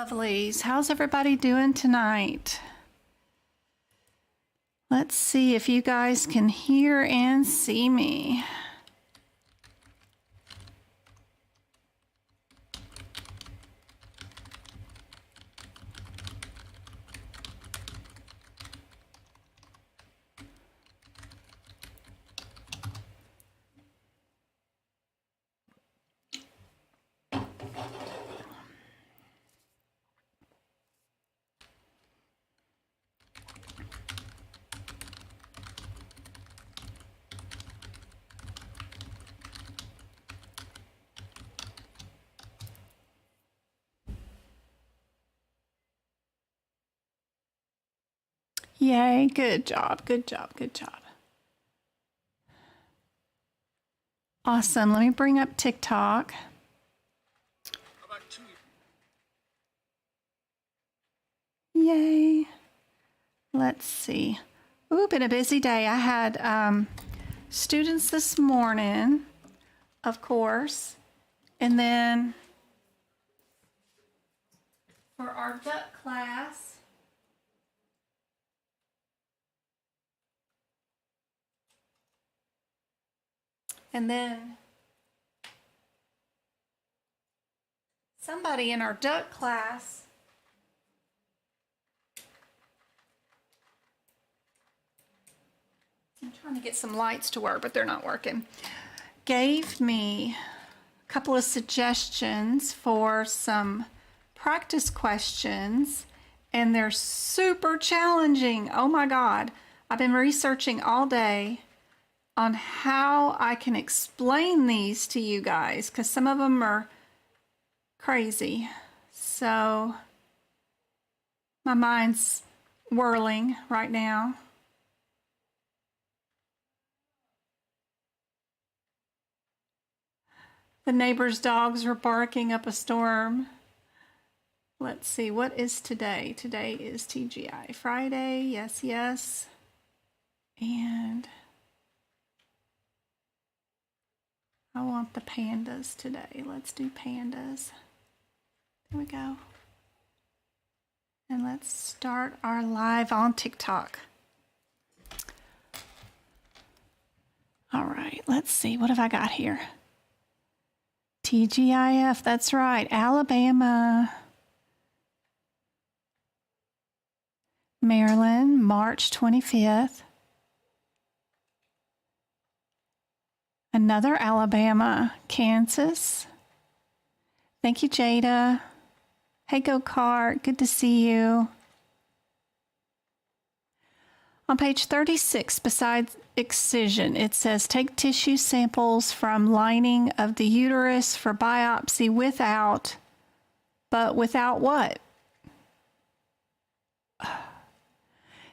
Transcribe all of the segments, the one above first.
Lovelies, how's everybody doing tonight? Let's see if you guys can hear and see me. Yay, good job, good job, good job. Awesome, let me bring up TikTok. Yay. Let's see. Ooh, been a busy day. I had students this morning, of course, and then for our duck class, and then somebody in our duck class I'm trying to get some lights to work, but they're not working. Gave me a couple of suggestions for some practice questions, and they're super challenging. Oh my God. I've been researching all day on how I can explain these to you guys, because some of them are crazy. So my mind's whirling right now. The neighbor's dogs are barking up a storm. Let's see, what is today? Today is TGI Friday. Yes, yes. And I want the pandas today. Let's do pandas. There we go. And let's start our live on TikTok. All right, let's see. What have I got here? TGIF, that's right. Alabama. Maryland, March 25th. Another Alabama, Kansas. Thank you, Jada. Hey, Go-Kart, good to see you. On page 36, besides excision, it says, take tissue samples from lining of the uterus for biopsy without, but without what?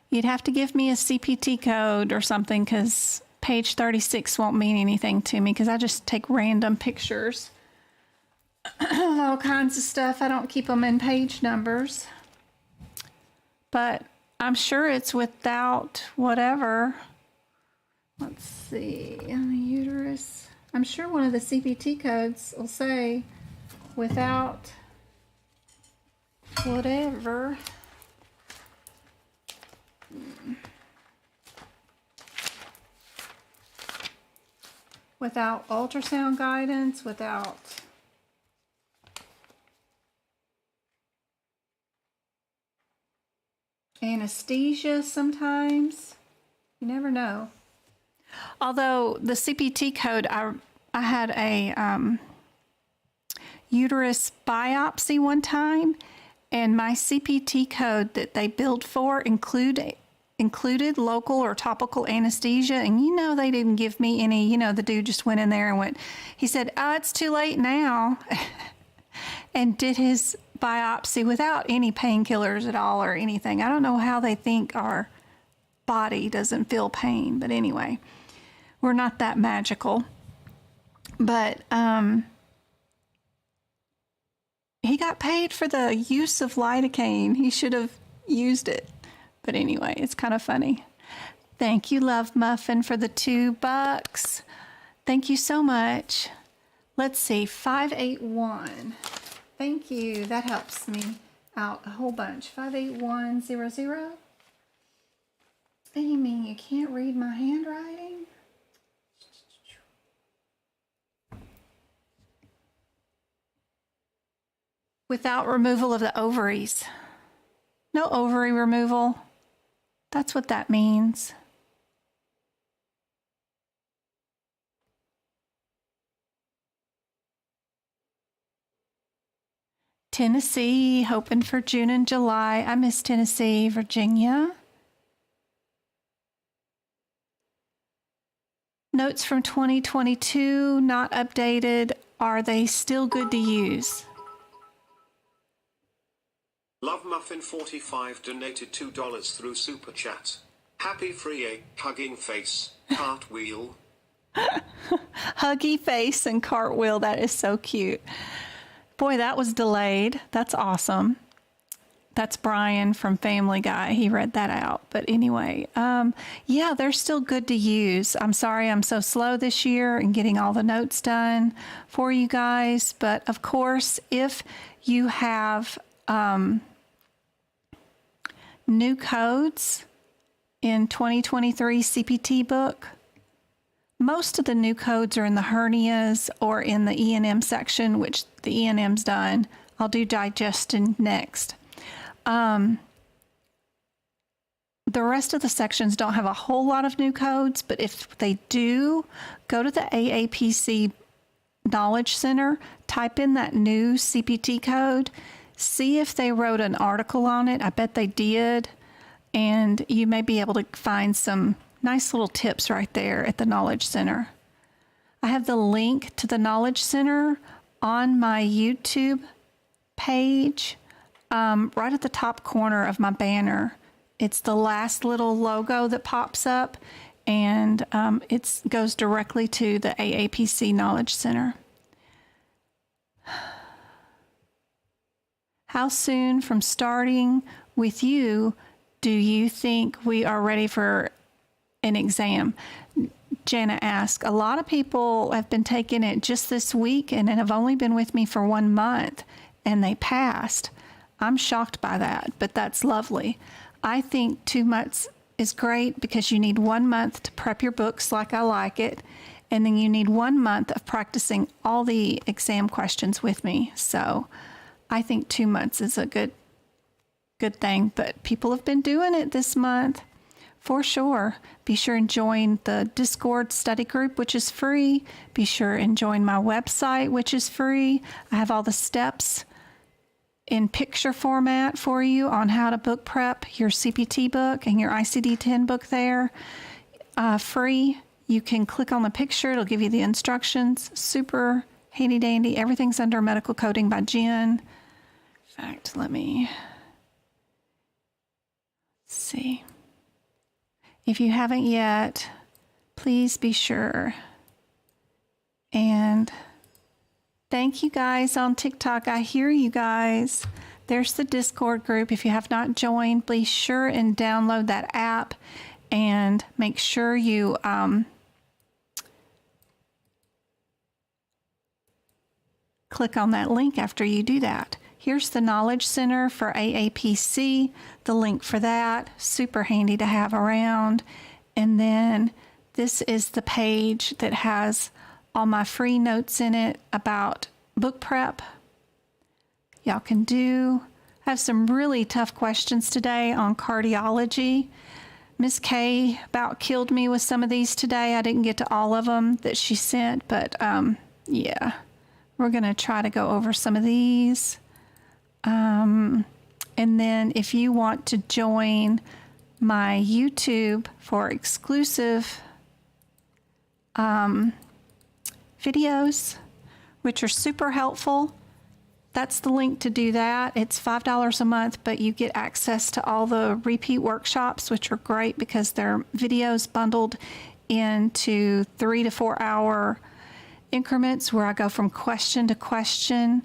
You'd have to give me a CPT code or something, because page 36 won't mean anything to me, because I just take random pictures of all kinds of stuff. I don't keep them in page numbers. But I'm sure it's without whatever. Let's see, in the uterus. I'm sure one of the CPT codes will say without whatever. Without ultrasound guidance, without anesthesia sometimes. You never know. Although the CPT code, I had a uterus biopsy one time, and my CPT code that they billed for included local or topical anesthesia, and you know they didn't give me any. You know, the dude just went in there and went, he said, oh, it's too late now, and did his biopsy without any painkillers at all or anything. I don't know how they think our body doesn't feel pain, but anyway, we're not that magical. But he got paid for the use of lidocaine. He should have used it. But anyway, it's kind of funny. Thank you, Love Muffin, for the $2. Thank you so much. Let's see, 581. Thank you. That helps me out a whole bunch. 58100. You mean you can't read my handwriting? Without removal of the ovaries. No ovary removal. That's what that means. Tennessee, hoping for June and July. I miss Tennessee, Virginia. Notes from 2022, not updated. Are they still good to use? Love Muffin 45 donated $2 through Super Chat. Happy free egg, hugging face, cartwheel. Huggy face and cartwheel, that is so cute. Boy, that was delayed. That's awesome. That's Brian from Family Guy. He read that out. But anyway, yeah, they're still good to use. I'm sorry I'm so slow this year in getting all the notes done for you guys. But of course, if you have new codes in 2023 CPT book, most of the new codes are in the hernias or in the E&M section, which the E&M's done. I'll do digestion next. The rest of the sections don't have a whole lot of new codes, but if they do, go to the AAPC Knowledge Center, type in that new CPT code, see if they wrote an article on it. I bet they did, and you may be able to find some nice little tips right there at the Knowledge Center. I have the link to the Knowledge Center on my YouTube page, right at the top corner of my banner. It's the last little logo that pops up, and it goes directly to the AAPC Knowledge Center. How soon from starting with you do you think we are ready for an exam? Jana asked. A lot of people have been taking it just this week and have only been with me for 1 month, and they passed. I'm shocked by that, but that's lovely. I think 2 months is great because you need 1 month to prep your books like I like it, and then you need 1 month of practicing all the exam questions with me. So I think 2 months is a good thing, but people have been doing it this month for sure. Be sure and join the Discord study group, which is free. Be sure and join my website, which is free. I have all the steps in picture format for you on how to book prep your CPT book and your ICD-10 book there. Free. You can click on the picture. It'll give you the instructions. Super handy dandy. Everything's under medical coding by Jen. In fact, let me see. If you haven't yet, please be sure. And thank you guys on TikTok. I hear you guys. There's the Discord group. If you have not joined, be sure and download that app and make sure you click on that link after you do that. Here's the Knowledge Center for AAPC, the link for that, super handy to have around. And then this is the page that has all my free notes in it about book prep. Y'all can do. I have some really tough questions today on cardiology. Miss Kay about killed me with some of these today. I didn't get to all of them that she sent, but yeah, we're going to try to go over some of these. And then if you want to join my YouTube for exclusive videos, which are super helpful, that's the link to do that. It's $5 a month, but you get access to all the repeat workshops, which are great because they're videos bundled into 3 to 4 hour increments where I go from question to question,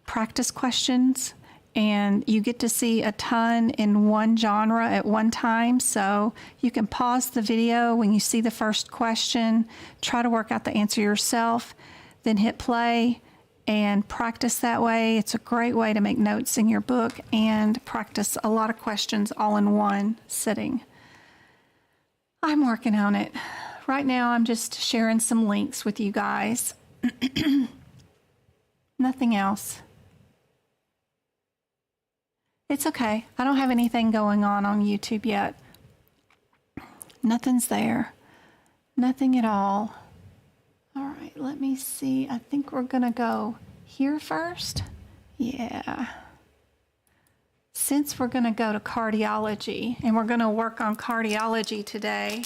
practice questions, and you get to see a ton in one genre at one time. So you can pause the video when you see the first question, try to work out the answer yourself, then hit play and practice that way. It's a great way to make notes in your book and practice a lot of questions all in one sitting. I'm working on it. Right now, I'm just sharing some links with you guys. Nothing else. It's okay. I don't have anything going on YouTube yet. Nothing's there. Nothing at all. All right, let me see. I think we're going to go here first. Yeah. Since we're going to go to cardiology, and we're going to work on cardiology today,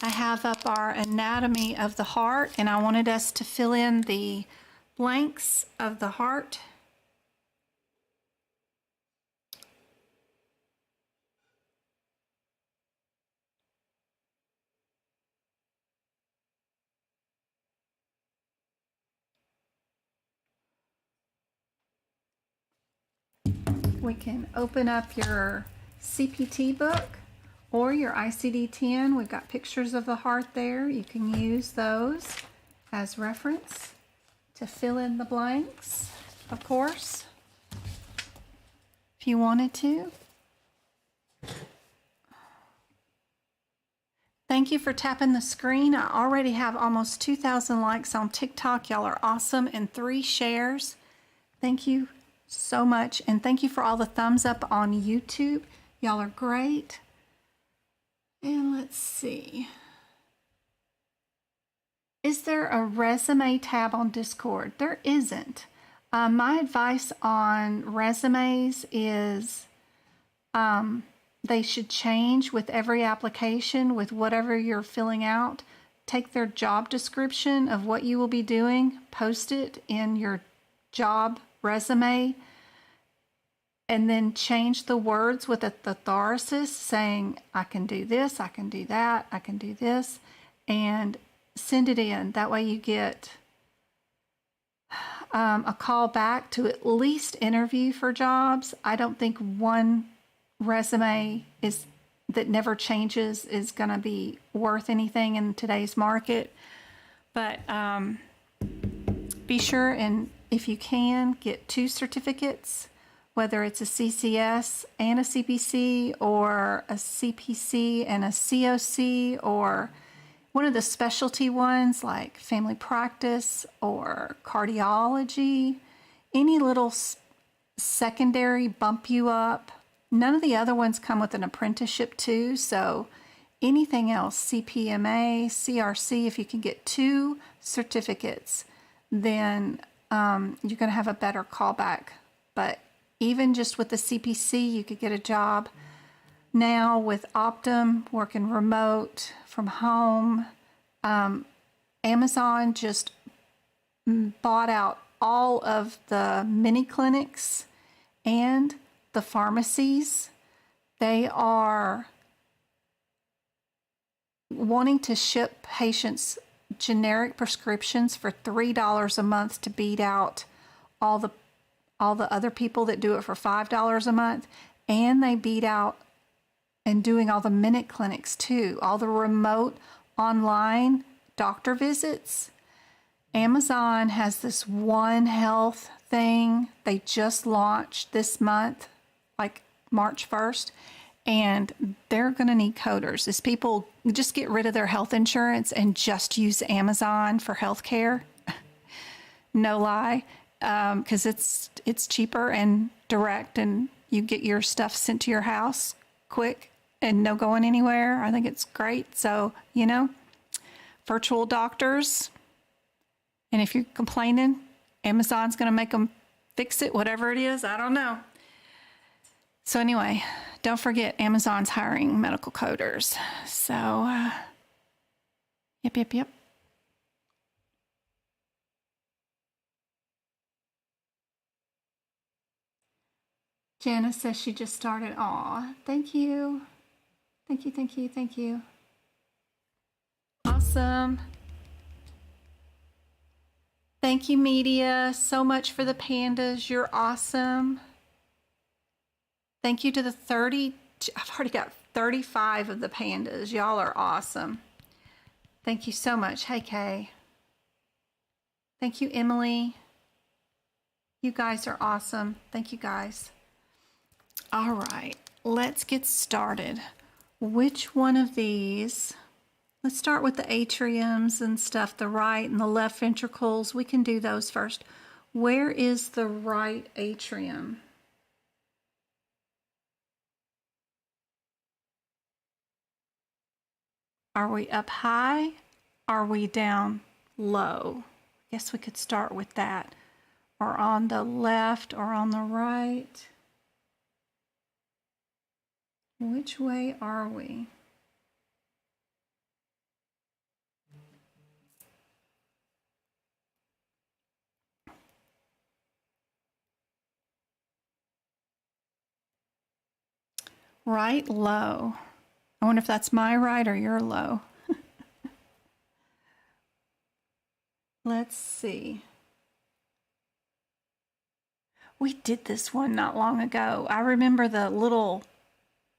I have up our anatomy of the heart, and I wanted us to fill in the blanks of the heart. We can open up your CPT book or your ICD-10. We've got pictures of the heart there. You can use those as reference to fill in the blanks, of course, if you wanted to. Thank you for tapping the screen. I already have almost 2,000 likes on TikTok. Y'all are awesome, and 3 shares. Thank you so much, and thank you for all the thumbs up on YouTube. Y'all are great. And let's see. Is there a resume tab on Discord? There isn't. My advice on resumes is they should change with every application, with whatever you're filling out. Take their job description of what you will be doing, post it in your job resume, and then change the words with a thesaurus saying, I can do this, I can do that, I can do this, and send it in. That way you get a call back to at least interview for jobs. I don't think one resume that never changes is going to be worth anything in today's market. But be sure, and if you can, get 2 certificates, whether it's a CCS and a CPC, or a CPC and a COC, or one of the specialty ones like family practice or cardiology. Any little secondary bump you up. None of the other ones come with an apprenticeship too, so anything else, CPMA, CRC, if you can get 2 certificates, then you're going to have a better callback. But even just with the CPC, you could get a job. Now with Optum, working remote from home, Amazon just bought out all of the mini clinics and the pharmacies. They are wanting to ship patients generic prescriptions for $3 a month to beat out all the other people that do it for $5 a month. And they beat out and doing all the minute clinics too, all the remote online doctor visits. Amazon has this One Health thing they just launched this month, like March 1st, and they're going to need coders. As people just get rid of their health insurance and just use Amazon for healthcare. No lie, because it's cheaper and direct, and you get your stuff sent to your house quick and no going anywhere. I think it's great. So, virtual doctors. And if you're complaining, Amazon's going to make them fix it, whatever it is. I don't know. So anyway, don't forget Amazon's hiring medical coders. So, yep. Janice says she just started. Aw, thank you. Thank you. Awesome. Thank you, media, so much for the pandas. You're awesome. Thank you to the 30. I've already got 35 of the pandas. Y'all are awesome. Thank you so much. Hey, Kay. Thank you, Emily. You guys are awesome. Thank you guys. All right, let's get started. Which one of these? Let's start with the atriums and stuff, the right and the left ventricles. We can do those first. Where is the right atrium? Are we up high? Are we down low? I guess we could start with that. Or on the left or on the right? Which way are we? Right low. I wonder if that's my right or your low. Let's see. We did this one not long ago. I remember the little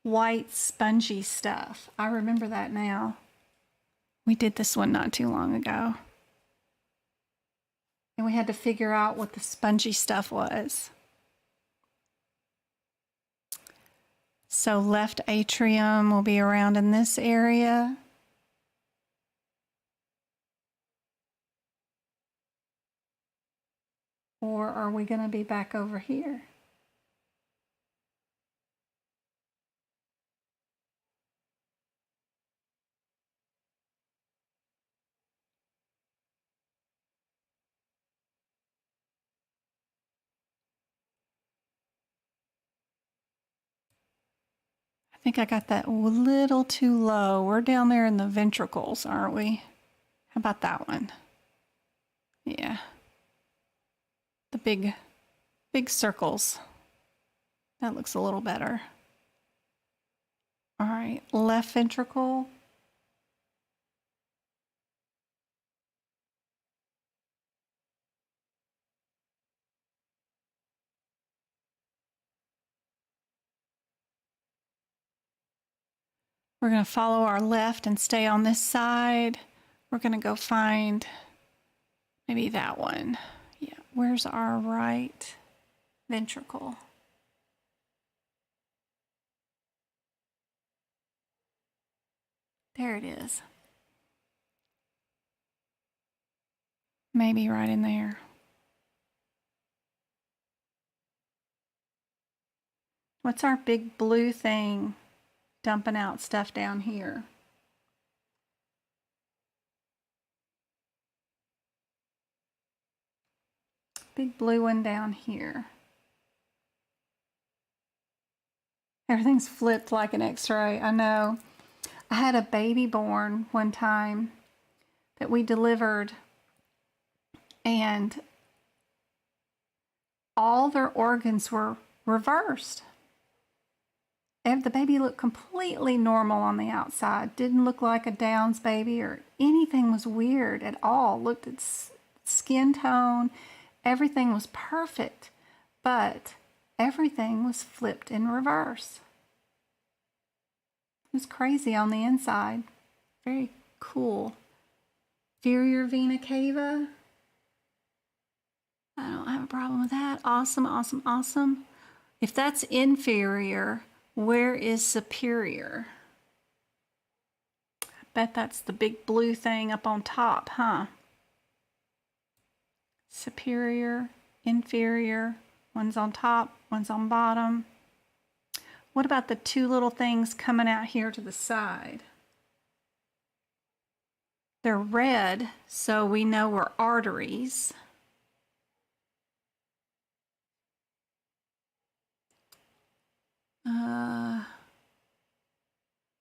white spongy stuff. I remember that now. We did this one not too long ago. And we had to figure out what the spongy stuff was. So left atrium will be around in this area. Or are we going to be back over here? I think I got that a little too low. We're down there in the ventricles, aren't we? How about that one? Yeah. The big circles. That looks a little better. All right, left ventricle. We're going to follow our left and stay on this side. We're going to go find maybe that one. Yeah, where's our right ventricle? There it is. Maybe right in there. What's our big blue thing dumping out stuff down here? Big blue one down here. Everything's flipped like an x-ray. I know. I had a baby born one time that we delivered, and all their organs were reversed. And the baby looked completely normal on the outside. Didn't look like a Downs baby or anything was weird at all. Looked at skin tone. Everything was perfect. But everything was flipped in reverse. It was crazy on the inside. Very cool. Inferior vena cava. I don't have a problem with that. Awesome, awesome, awesome. If that's inferior, where is superior? I bet that's the big blue thing up on top, huh? Superior, inferior, one's on top, one's on bottom. What about the two little things coming out here to the side? They're red, so we know we're arteries.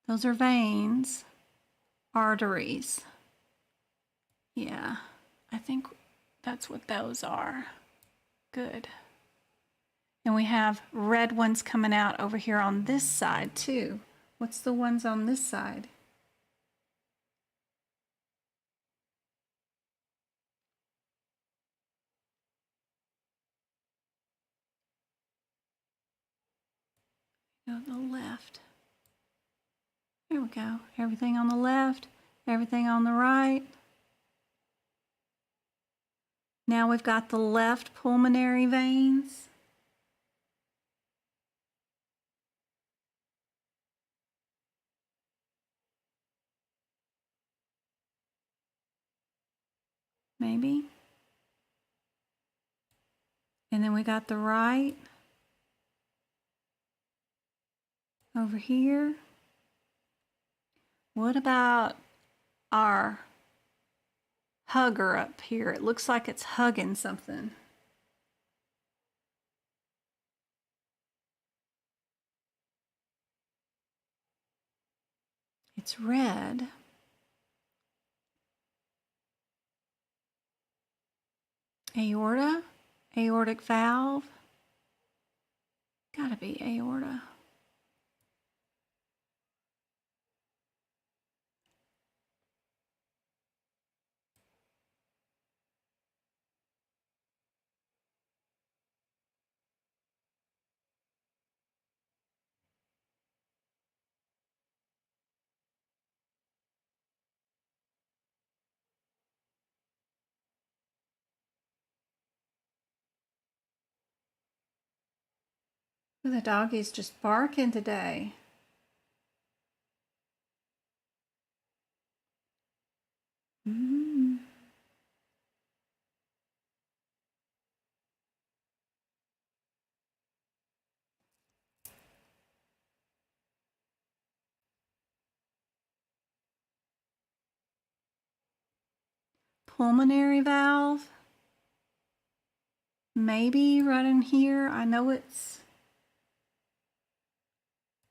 Those are veins, arteries. Yeah, I think that's what those are. Good. And we have red ones coming out over here on this side too. What's the ones on this side? Go to the left. There we go. Everything on the left, everything on the right. Now we've got the left pulmonary veins. Maybe. And then we got the right over here. What about our hugger up here? It looks like it's hugging something. It's red. Aorta, aortic valve. Gotta be aorta. The doggy's just barking today. Pulmonary valve. Maybe right in here. I know it's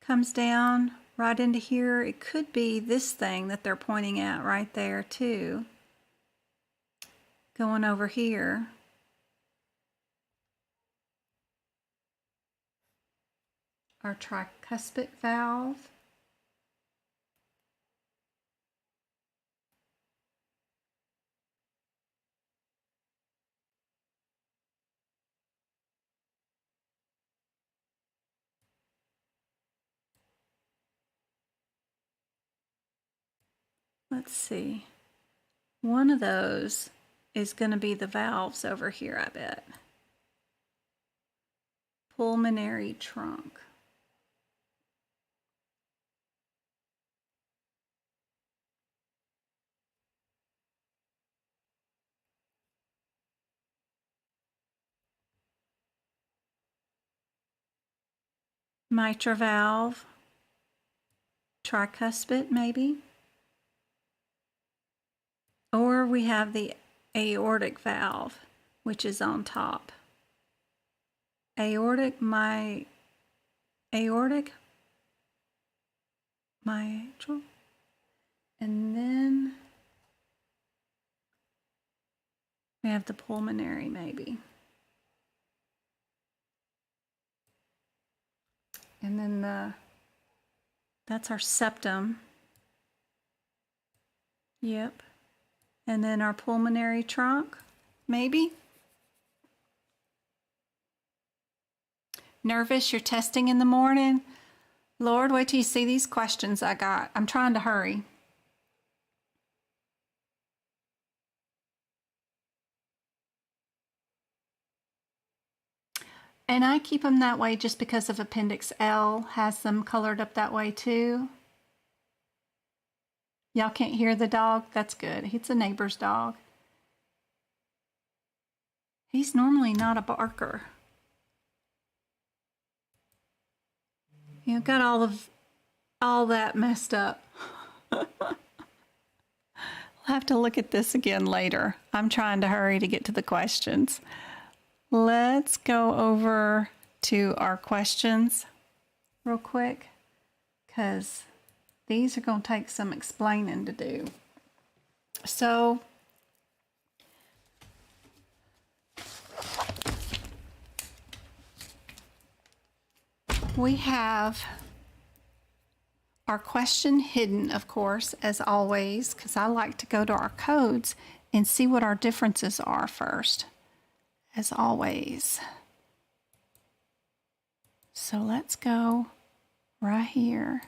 comes down right into here. It could be this thing that they're pointing at right there too. Going over here. Our tricuspid valve. Let's see. One of those is going to be the valves over here, I bet. Pulmonary trunk. Mitral valve. Tricuspid, maybe. Or we have the aortic valve, which is on top. Aortic, mitral. And then we have the pulmonary, maybe. And then that's our septum. Yep. And then our pulmonary trunk, maybe. Nervous, you're testing in the morning? Lord, wait till you see these questions I got. I'm trying to hurry. And I keep them that way just because of Appendix L has them colored up that way too. Y'all can't hear the dog? That's good. It's a neighbor's dog. He's normally not a barker. You know, got all that messed up. We'll have to look at this again later. I'm trying to hurry to get to the questions. Let's go over to our questions real quick, because these are going to take some explaining to do. So, we have our question hidden, of course, as always, because I like to go to our codes and see what our differences are first, as always. So let's go right here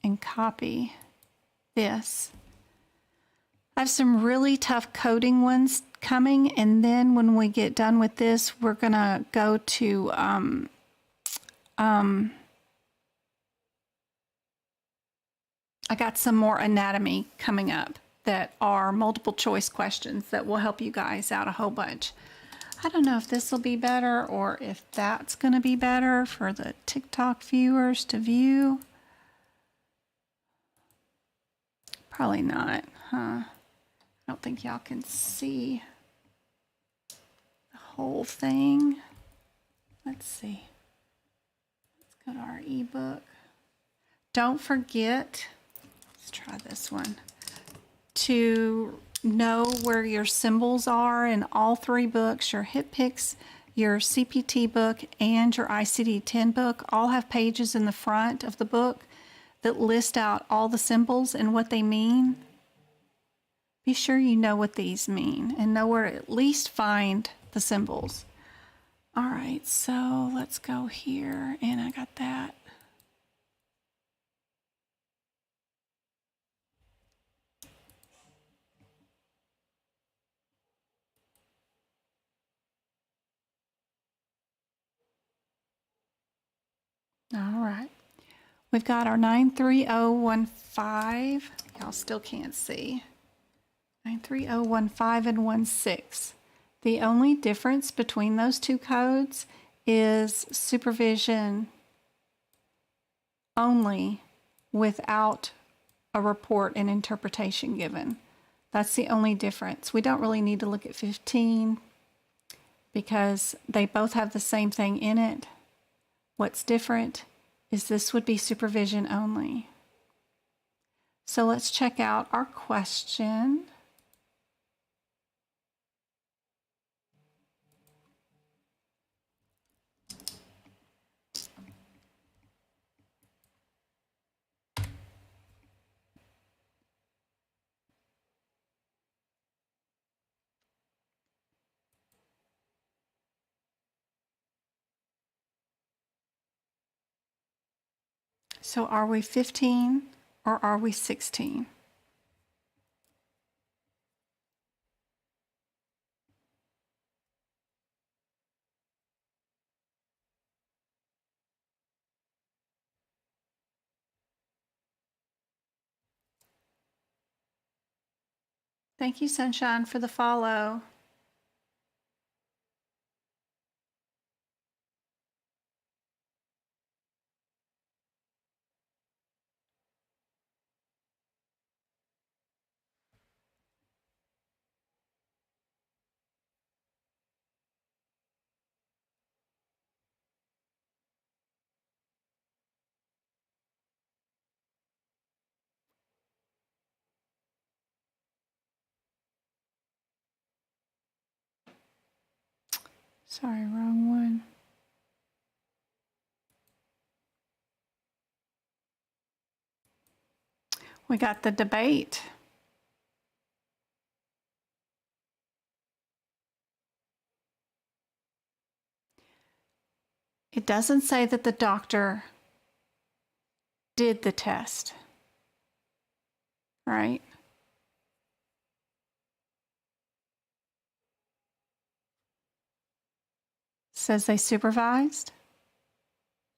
and copy this. I have some really tough coding ones coming, and then when we get done with this, we're going to go to I got some more anatomy coming up that are multiple choice questions that will help you guys out a whole bunch. I don't know if this will be better or if that's going to be better for the TikTok viewers to view. Probably not, huh? I don't think y'all can see the whole thing. Let's see. Let's go to our ebook. Don't forget, let's try this one, to know where your symbols are in all three books. Your HipPix, your CPT book, and your ICD-10 book all have pages in the front of the book that list out all the symbols and what they mean. Be sure you know what these mean and know where to at least find the symbols. All right, so let's go here, and I got that. All right. We've got our 93015. Y'all still can't see. 93015 and 16. The only difference between those two codes is supervision only without a report and interpretation given. That's the only difference. We don't really need to look at 15 because they both have the same thing in it. What's different is this would be supervision only. So let's check out our question. So are we 15 or are we 16? Thank you, Sunshine, for the follow. Sorry, wrong one. We got the debate. It doesn't say that the doctor did the test, right? Says they supervised,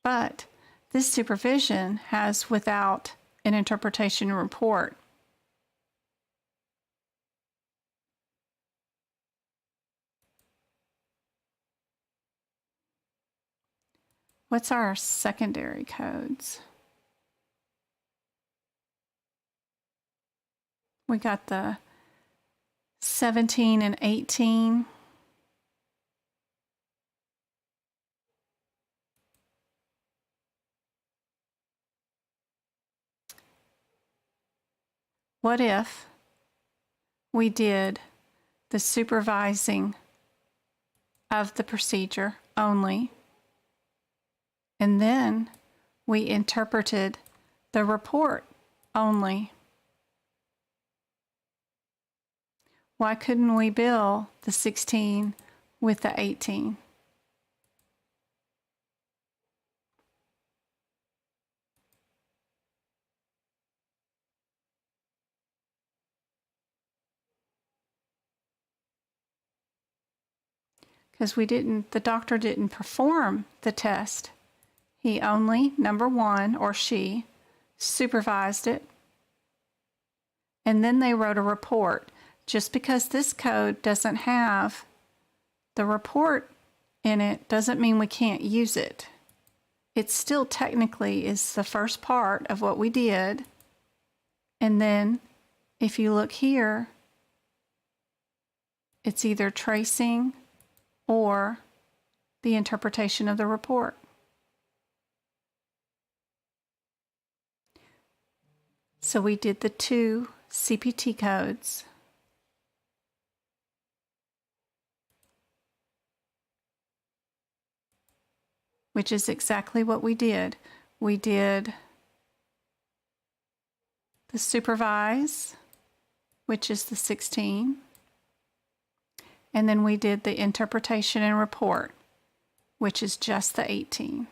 but this supervision has without an interpretation report. What's our secondary codes? We got the 17 and 18. What if we did the supervising of the procedure only, and then we interpreted the report only? Why couldn't we bill the 16 with the 18? because the doctor didn't perform the test. He only, number one, or she, supervised it. And then they wrote a report. Just because this code doesn't have the report in it doesn't mean we can't use it. It still technically is the first part of what we did. And then if you look here, it's either tracing or the interpretation of the report. So we did the 2 CPT codes. Which is exactly what we did. We did the supervise, which is the 16. And then we did the interpretation and report, which is just the 18.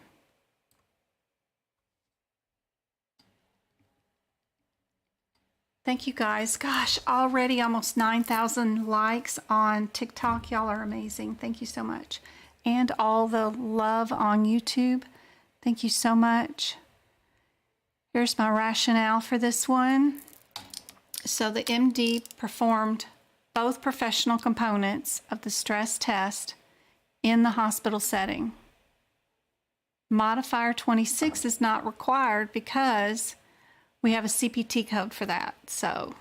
Thank you guys. Gosh, already almost 9,000 likes on TikTok. Y'all are amazing. Thank you so much. And all the love on YouTube. Thank you so much. Here's my rationale for this one. So the MD performed both professional components of the stress test in the hospital setting. Modifier 26 is not required because we have a CPT code for that. So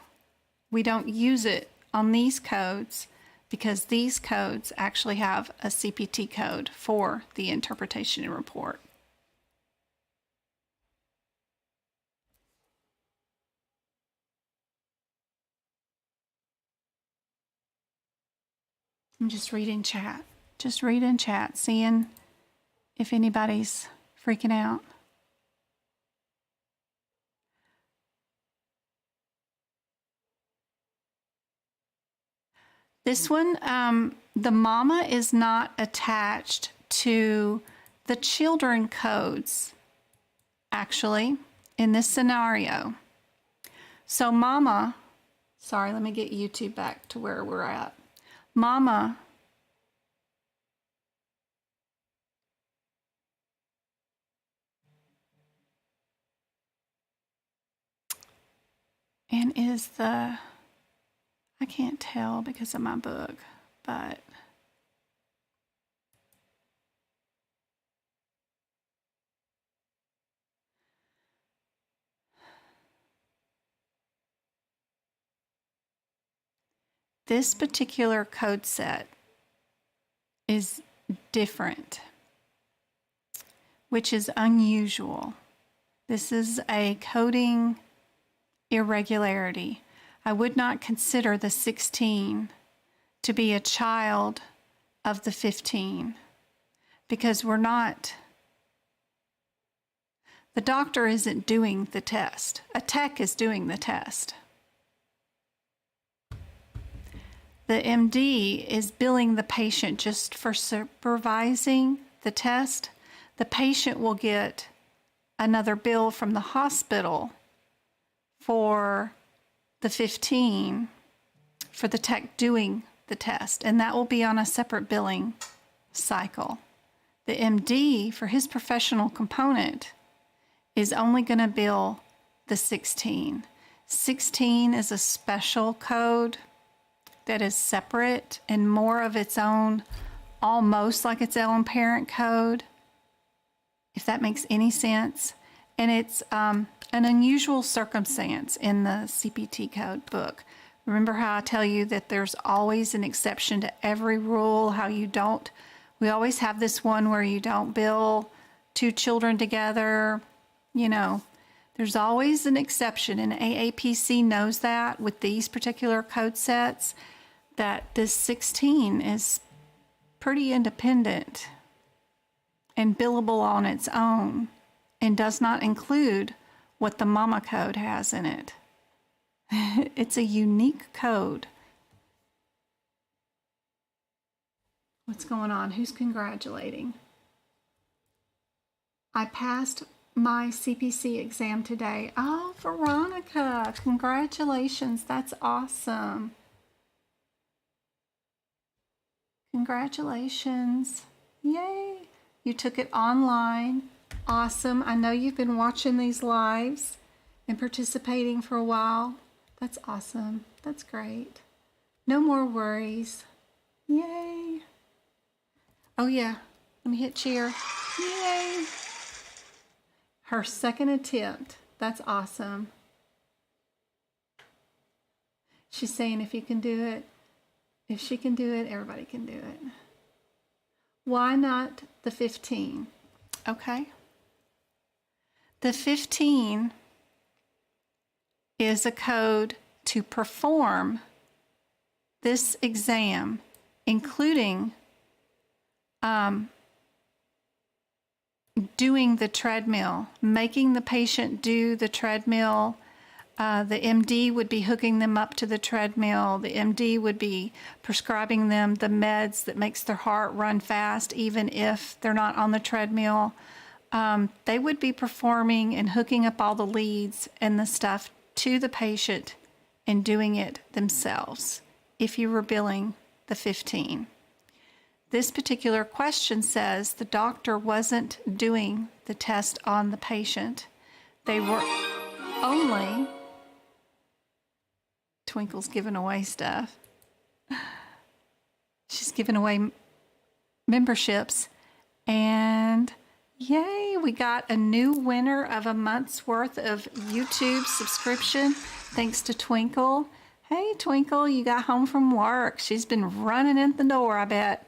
we don't use it on these codes because these codes actually have a CPT code for the interpretation and report. I'm just reading chat. Just reading chat, seeing if anybody's freaking out. This one, the mama is not attached to the children codes, actually, in this scenario. So mama, sorry, let me get YouTube back to where we're at. Mama and is the, I can't tell because of my book, but this particular code set is different, which is unusual. This is a coding irregularity. I would not consider the 16 to be a child of the 15 because we're not, the doctor isn't doing the test. A tech is doing the test. The MD is billing the patient just for supervising the test. The patient will get another bill from the hospital for the 15 for the tech doing the test, and that will be on a separate billing cycle. The MD, for his professional component, is only going to bill the 16. 16 is a special code that is separate and more of its own, almost like its own parent code, if that makes any sense. And it's an unusual circumstance in the CPT code book. Remember how I tell you that there's always an exception to every rule, how you don't, we always have this one where you don't bill 2 children together, you know. There's always an exception, and AAPC knows that with these particular code sets, that this 16 is pretty independent and billable on its own and does not include what the mama code has in it. It's a unique code. What's going on? Who's congratulating? I passed my CPC exam today. Oh, Veronica, congratulations. That's awesome. Congratulations. Yay. You took it online. Awesome. I know you've been watching these lives and participating for a while. That's awesome. That's great. No more worries. Yay. Oh yeah. Let me hit cheer. Yay. Her second attempt. That's awesome. She's saying if you can do it, if she can do it, everybody can do it. Why not the 15? Okay. The 15 is a code to perform this exam, including doing the treadmill, making the patient do the treadmill. The MD would be hooking them up to the treadmill. The MD would be prescribing them the meds that makes their heart run fast, even if they're not on the treadmill. They would be performing and hooking up all the leads and the stuff to the patient and doing it themselves if you were billing the 15. This particular question says the doctor wasn't doing the test on the patient. They were only... Twinkle's giving away stuff. She's giving away memberships. And yay, we got a new winner of a month's worth of YouTube subscription thanks to Twinkle. Hey, Twinkle, you got home from work. She's been running in the door, I bet.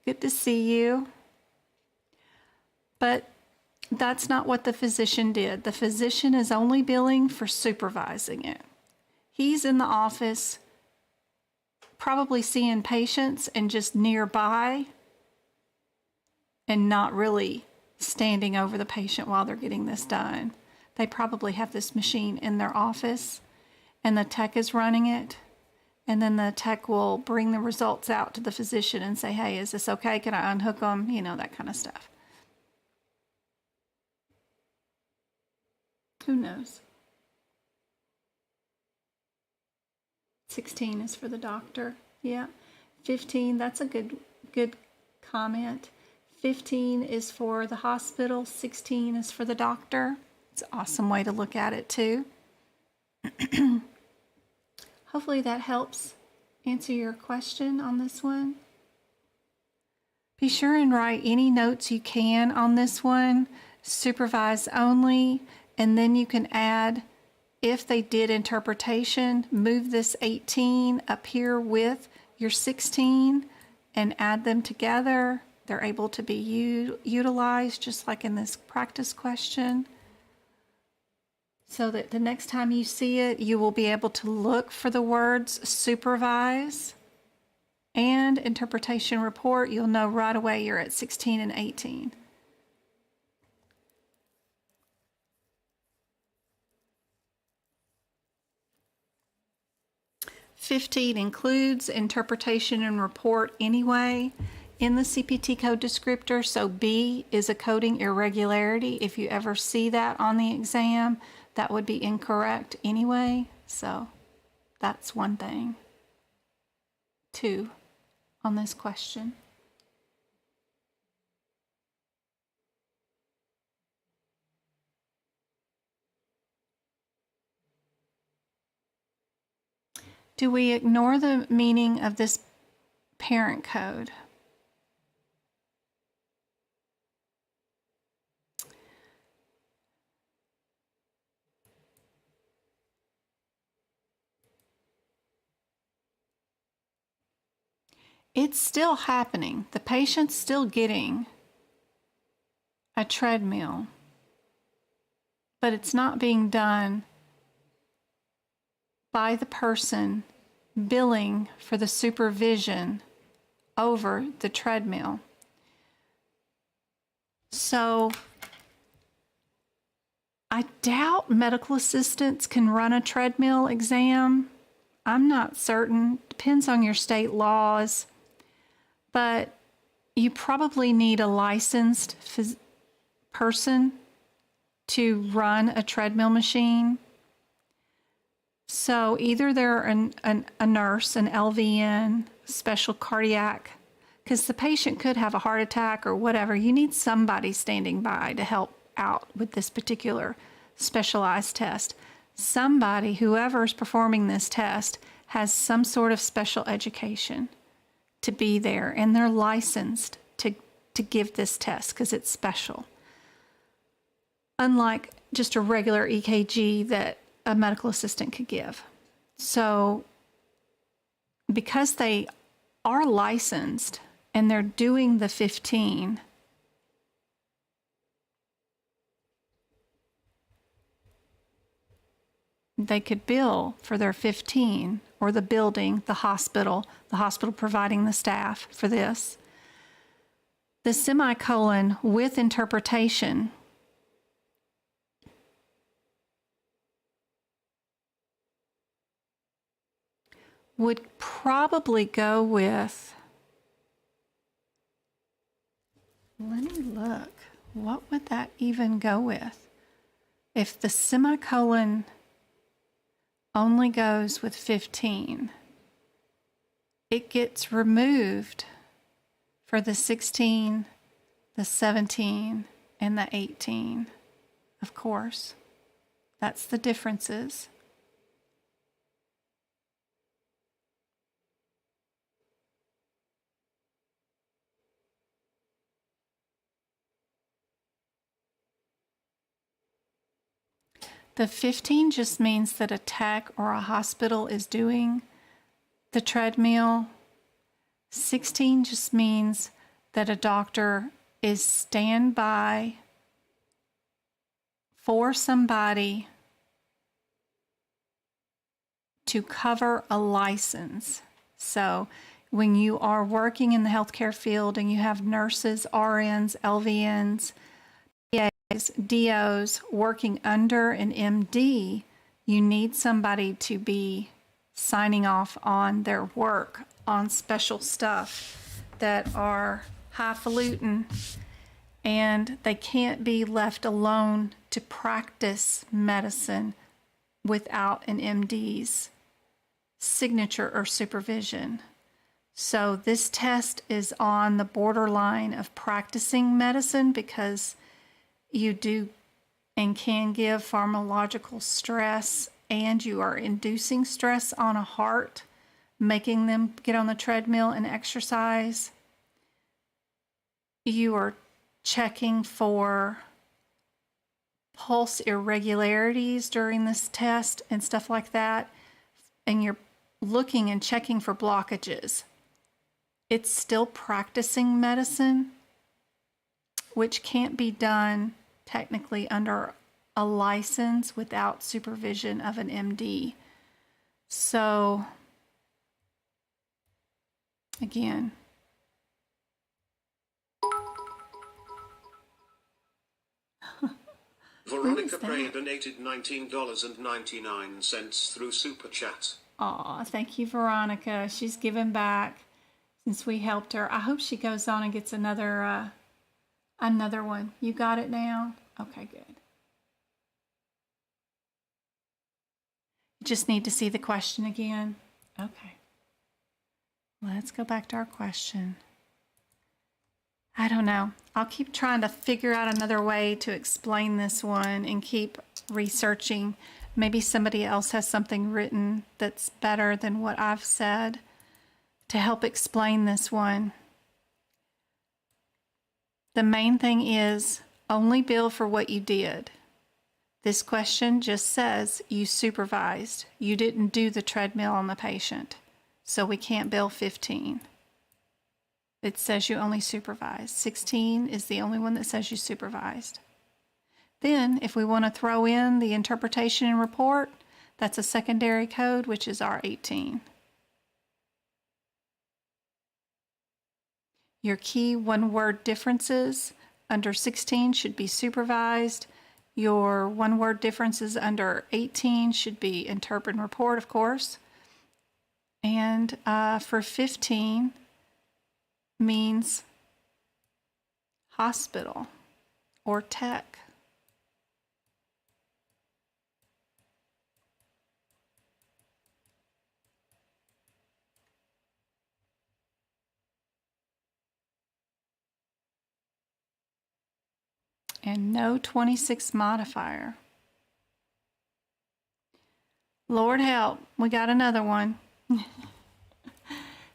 Good to see you. But that's not what the physician did. The physician is only billing for supervising it. He's in the office, probably seeing patients and just nearby and not really standing over the patient while they're getting this done. They probably have this machine in their office and the tech is running it. And then the tech will bring the results out to the physician and say, hey, is this okay? Can I unhook them? You know, that kind of stuff. Who knows? 16 is for the doctor. Yeah. 15, that's a good comment. 15 is for the hospital. 16 is for the doctor. It's an awesome way to look at it too. Hopefully that helps answer your question on this one. Be sure and write any notes you can on this one. Supervise only, and then you can add, if they did interpretation, move this 18 up here with your 16 and add them together. They're able to be utilized just like in this practice question, so that the next time you see it, you will be able to look for the words supervise and interpretation report. You'll know right away you're at 16 and 18. $15 includes interpretation and report anyway in the CPT code descriptor. So B is a coding irregularity. If you ever see that on the exam, that would be incorrect anyway. So that's one thing. 2 on this question. Do we ignore the meaning of this parent code? It's still happening. The patient's still getting a treadmill, but it's not being done by the person billing for the supervision over the treadmill. So I doubt medical assistants can run a treadmill exam. I'm not certain. Depends on your state laws. But you probably need a licensed person to run a treadmill machine. So either they're a nurse, an LVN, special cardiac, because the patient could have a heart attack or whatever. You need somebody standing by to help out with this particular specialized test. Somebody, whoever's performing this test, has some sort of special education to be there, and they're licensed to give this test because it's special. Unlike just a regular EKG that a medical assistant could give. So because they are licensed and they're doing the 15, they could bill for their 15, or the building, the hospital providing the staff for this. The semicolon with interpretation would probably go with, let me look, what would that even go with? If the semicolon only goes with 15, it gets removed for the 16, the 17, and the 18, of course. That's the differences. The 15 just means that a tech or a hospital is doing the treadmill. 16 just means that a doctor is standby for somebody to cover a license. So when you are working in the healthcare field and you have nurses, RNs, LVNs, PAs, DOs working under an MD, you need somebody to be signing off on their work on special stuff that are highfalutin, and they can't be left alone to practice medicine without an MD's signature or supervision. So this test is on the borderline of practicing medicine because you do and can give pharmacological stress, and you are inducing stress on a heart, making them get on the treadmill and exercise. You are checking for pulse irregularities during this test and stuff like that, and you're looking and checking for blockages. It's still practicing medicine, which can't be done technically under a license without supervision of an MD. So, again, Veronica Prey donated $19.99 through Super Chat. Aw, thank you, Veronica. She's given back since we helped her. I hope she goes on and gets another one. You got it now? Okay, good. You just need to see the question again. Okay. Let's go back to our question. I don't know. I'll keep trying to figure out another way to explain this one and keep researching. Maybe somebody else has something written that's better than what I've said to help explain this one. The main thing is only bill for what you did. This question just says you supervised. You didn't do the treadmill on the patient, so we can't bill 15. It says you only supervised. 16 is the only one that says you supervised. Then, if we want to throw in the interpretation and report, that's a secondary code, which is R18. Your key one-word differences under 16 should be supervised. Your one-word differences under 18 should be interpret and report, of course. And for 15 means hospital or tech. and no 26 modifier. Lord help, we got another one.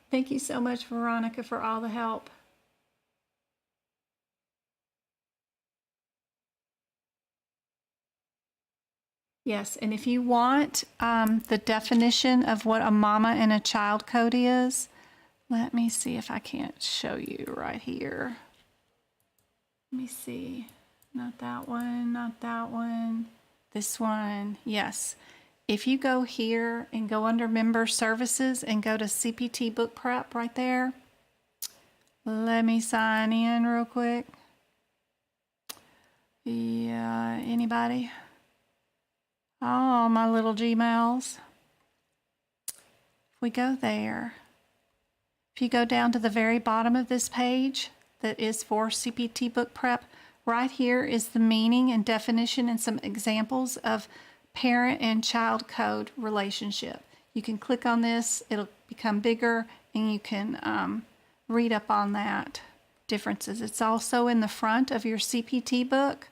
Thank you so much, Veronica, for all the help. Yes, and if you want the definition of what a mama and a child code is, let me see if I can't show you right here. Let me see. Not that one, not that one. This one, yes. If you go here and go under Member Services and go to CPT Book Prep right there, let me sign in real quick. Yeah, anybody? Oh, my little Gmails. If we go there, if you go down to the very bottom of this page that is for CPT Book Prep, right here is the meaning and definition and some examples of parent and child code relationship. You can click on this, it'll become bigger, and you can read up on that differences. It's also in the front of your CPT book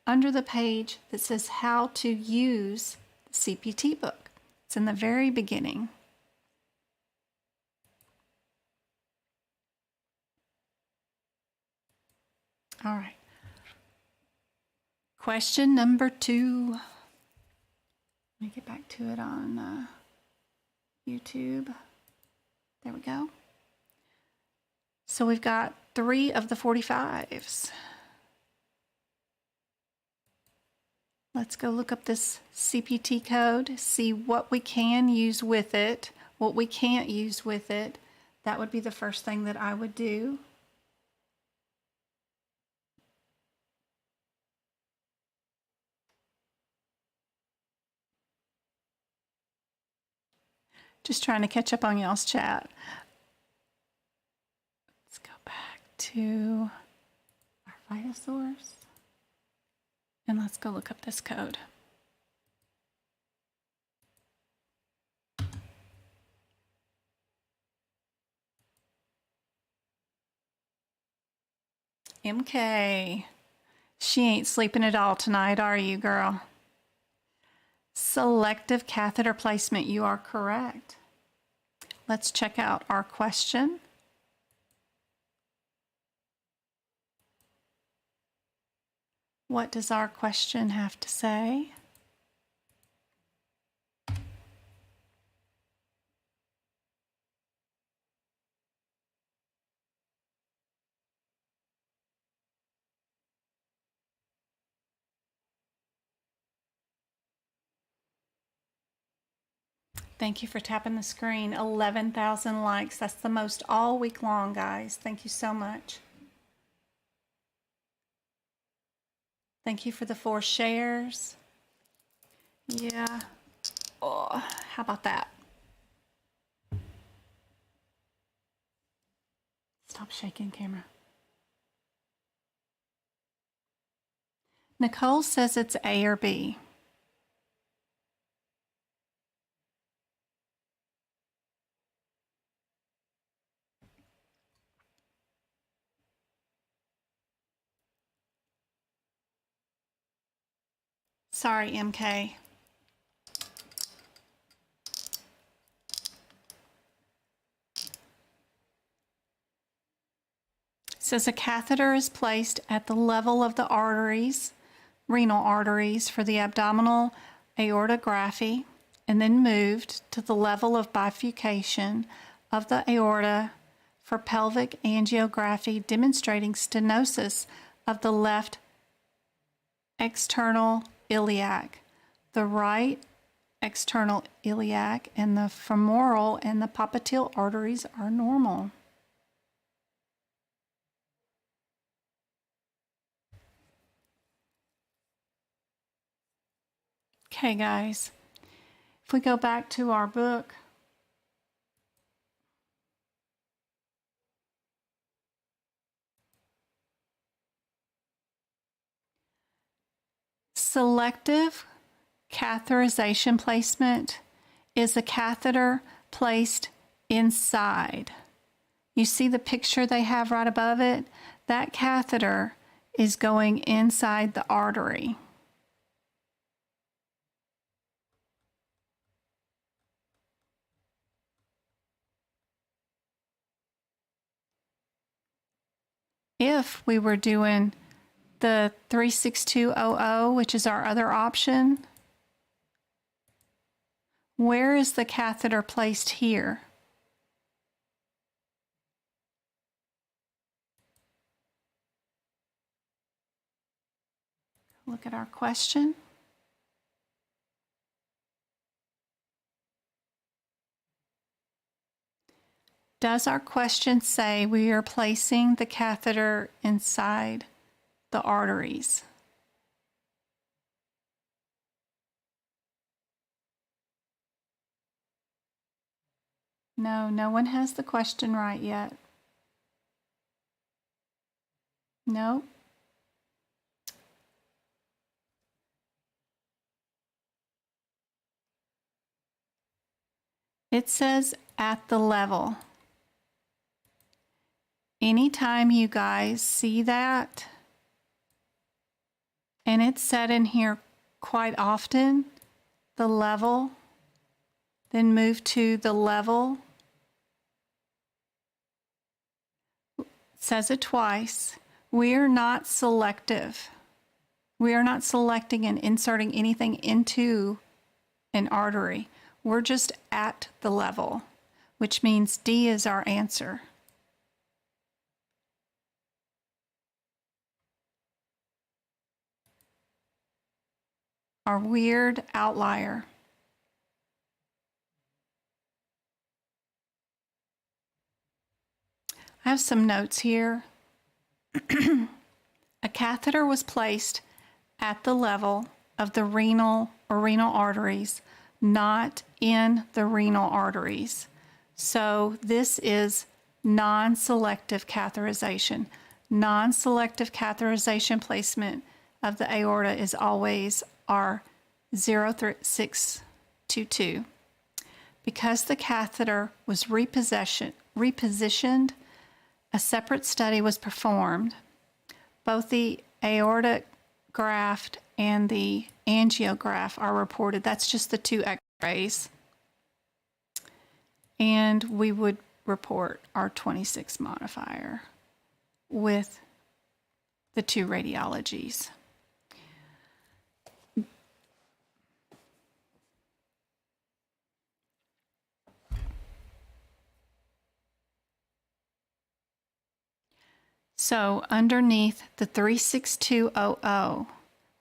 under the page that says how to use the CPT book. It's in the very beginning. All right. Question number 2. Let me get back to it on YouTube. There we go. So we've got 3 of the 45s. Let's go look up this CPT code, see what we can use with it, what we can't use with it. That would be the first thing that I would do. Just trying to catch up on y'all's chat. Let's go back to our Vita source. And let's go look up this code. MK. She ain't sleeping at all tonight, are you, girl? Selective catheter placement. You are correct. Let's check out our question. What does our question have to say? Thank you for tapping the screen. 11,000 likes. That's the most all week long, guys. Thank you so much. Thank you for the 4 shares. Yeah. Oh, how about that? Stop shaking, camera. Nicole says it's A or B. Sorry, MK. It says a catheter is placed at the level of the arteries, renal arteries, for the abdominal aortography, and then moved to the level of bifurcation of the aorta for pelvic angiography, demonstrating stenosis of the left external iliac, the right external iliac, and the femoral and the popliteal arteries are normal. Okay, guys, if we go back to our book, selective catheterization placement is a catheter placed inside. You see the picture they have right above it? That catheter is going inside the artery. If we were doing the 36200, which is our other option, where is the catheter placed here? Look at our question. Does our question say we are placing the catheter inside the arteries? No, no one has the question right yet. No. It says at the level. Anytime you guys see that, and it's said in here quite often, the level, then move to the level. It says it twice. We are not selective. We are not selecting and inserting anything into an artery. We're just at the level, which means D is our answer. Our weird outlier. I have some notes here. A catheter was placed at the level of the renal or renal arteries, not in the renal arteries. So this is non-selective catheterization. Non-selective catheterization placement of the aorta is always our 03622. Because the catheter was repositioned, a separate study was performed. Both the aortic graft and the angiograph are reported. That's just the two x-rays. And we would report our 26 modifier with the two radiologies. So underneath the 36200,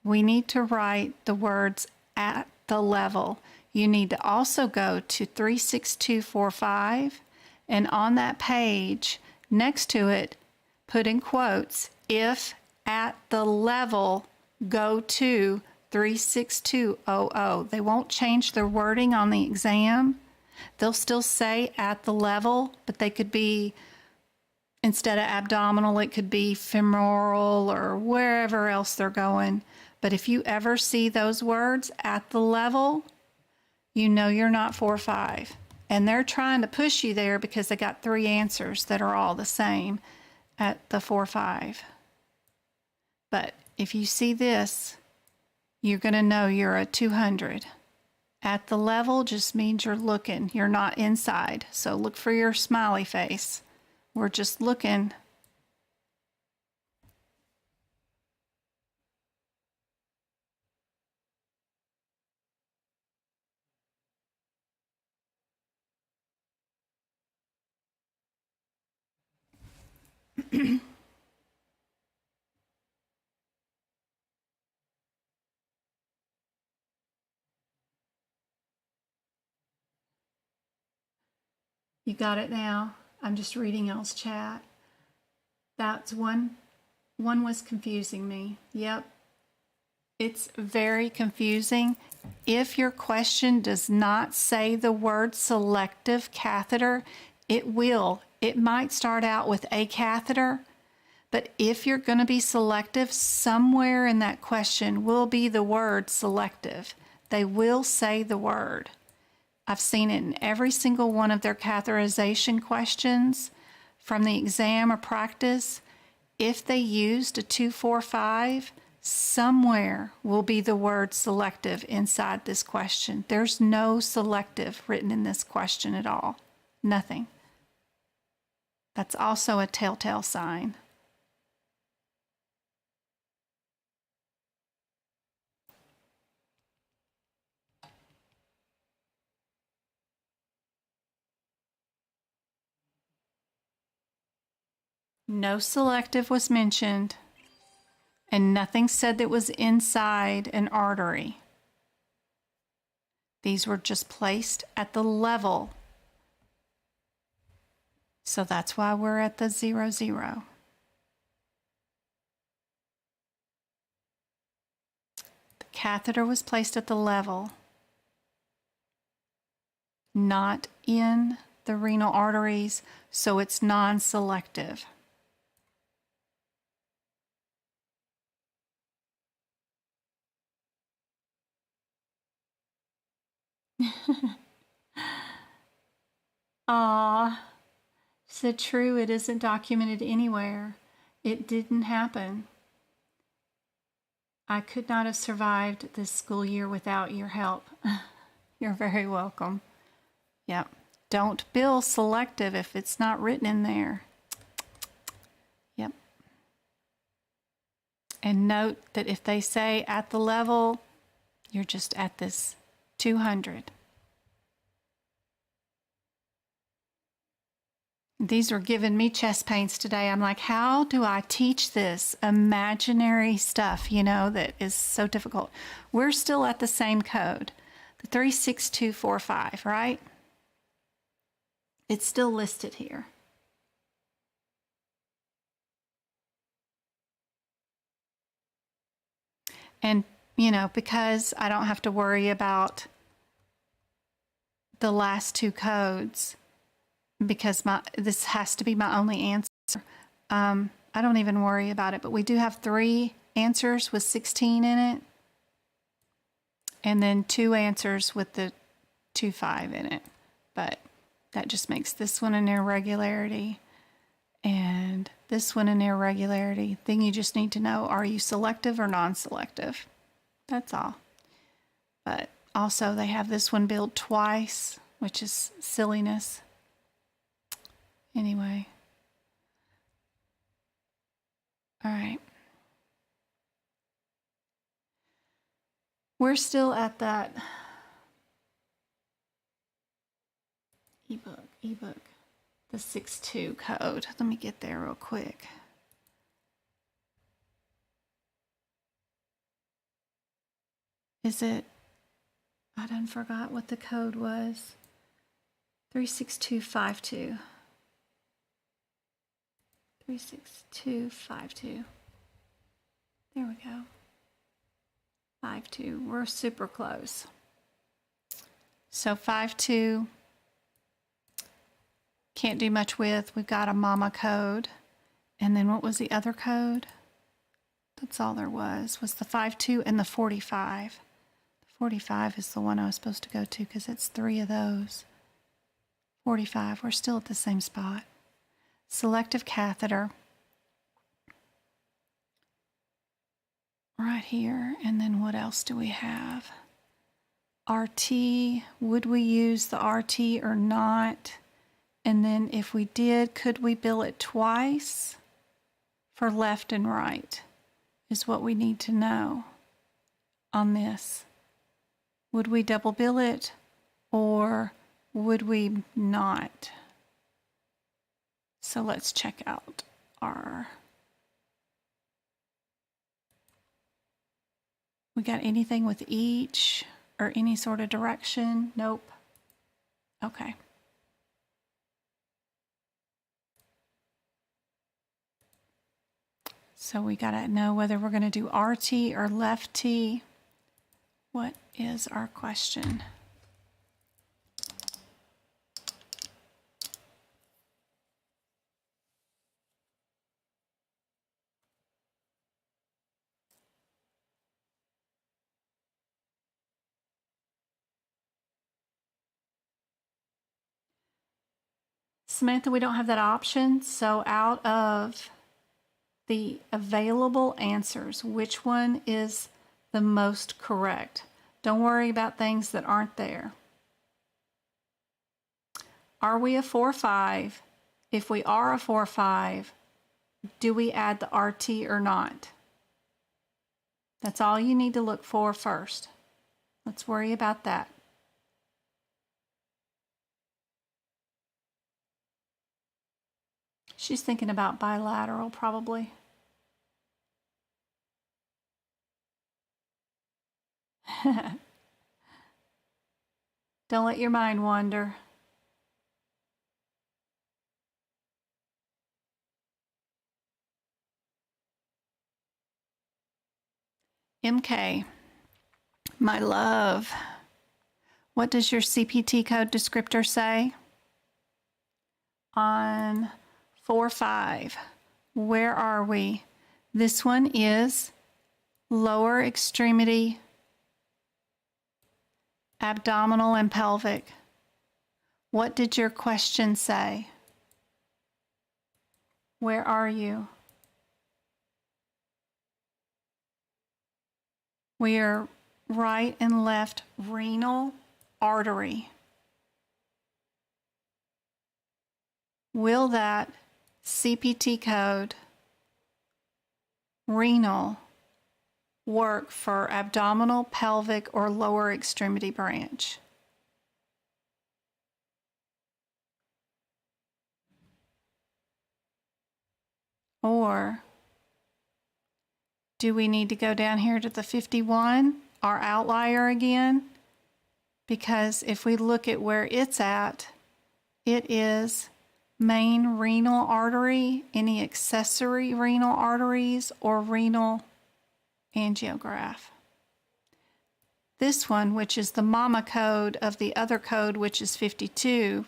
we need to write the words at the level. You need to also go to 36245, and on that page, next to it, put in quotes, if at the level, go to 36200. They won't change their wording on the exam. They'll still say at the level, but they could be, instead of abdominal, it could be femoral or wherever else they're going. But if you ever see those words at the level, you know you're not 4-5. And they're trying to push you there because they got 3 answers that are all the same at the 4-5. But if you see this, you're going to know you're a 200. At the level just means you're looking. You're not inside. So look for your smiley face. We're just looking. You got it now? I'm just reading y'all's chat. That's one was confusing me. Yep. It's very confusing. If your question does not say the word selective catheter, it will. It might start out with a catheter, but if you're going to be selective, somewhere in that question will be the word selective. They will say the word. I've seen it in every single one of their catheterization questions from the exam or practice. if they used a 245, somewhere will be the word selective inside this question. There's no selective written in this question at all. Nothing. That's also a telltale sign. No selective was mentioned, and nothing said that was inside an artery. These were just placed at the level. So that's why we're at the 0, 0. The catheter was placed at the level, not in the renal arteries, so it's non-selective. Ah, so true, it isn't documented anywhere. It didn't happen. I could not have survived this school year without your help. You're very welcome. Yep. Don't bill selective if it's not written in there. Yep. And note that if they say at the level, you're just at this 200. These are giving me chest pains today. I'm like, how do I teach this imaginary stuff, that is so difficult? We're still at the same code, the 36245, right? It's still listed here. And, because I don't have to worry about the last two codes, because this has to be my only answer. I don't even worry about it, but we do have 3 answers with 16 in it, and then 2 answers with the 25 in it. But that just makes this one an irregularity and this one an irregularity. Then you just need to know, are you selective or non-selective? That's all. But also they have this one billed twice, which is silliness. Anyway. All right. We're still at that ebook, the 6.2 code. Let me get there real quick. Is it, I done forgot what the code was. 36252. 36252. There we go. 52. We're super close. So 52. Can't do much with. We've got a mama code. And then what was the other code? That's all there was the 52 and the 45. The 45 is the one I was supposed to go to because it's 3 of those. 45, we're still at the same spot. Selective catheter. Right here. And then what else do we have? RT. Would we use the RT or not? And then if we did, could we bill it twice for left and right? Is what we need to know on this. Would we double bill it or would we not? So let's check out our... We got anything with each or any sort of direction? Nope. Okay. So we got to know whether we're going to do RT or left T. What is our question? Samantha, we don't have that option. So out of the available answers. Which one is the most correct? Don't worry about things that aren't there. Are we a 4-5? If we are a 4-5, do we add the RT or not? That's all you need to look for first. Let's worry about that. She's thinking about bilateral, probably. Don't let your mind wander. MK, my love, what does your CPT code descriptor say? On 4-5, where are we? This one is lower extremity, abdominal and pelvic. What did your question say? Where are you? We are right and left renal artery. Will that CPT code renal work for abdominal, pelvic, or lower extremity branch? Or do we need to go down here to the 51, our outlier again? Because if we look at where it's at, it is main renal artery, any accessory renal arteries, or renal angiograph. This one, which is the mama code of the other code, which is 52,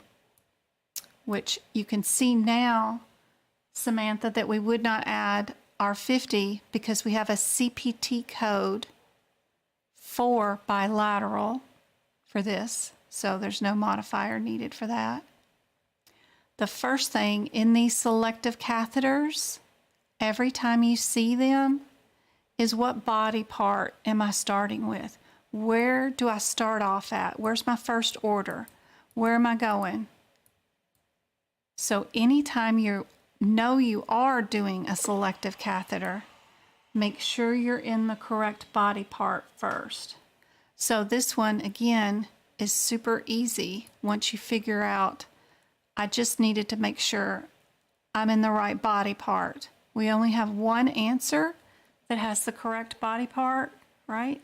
which you can see now, Samantha, that we would not add our 50 because we have a CPT code for bilateral for this, so there's no modifier needed for that. The first thing in these selective catheters, every time you see them, is what body part am I starting with? Where do I start off at? Where's my first order? Where am I going? So anytime you know you are doing a selective catheter, make sure you're in the correct body part first. So this one, again, is super easy once you figure out, I just needed to make sure I'm in the right body part. We only have one answer that has the correct body part, right?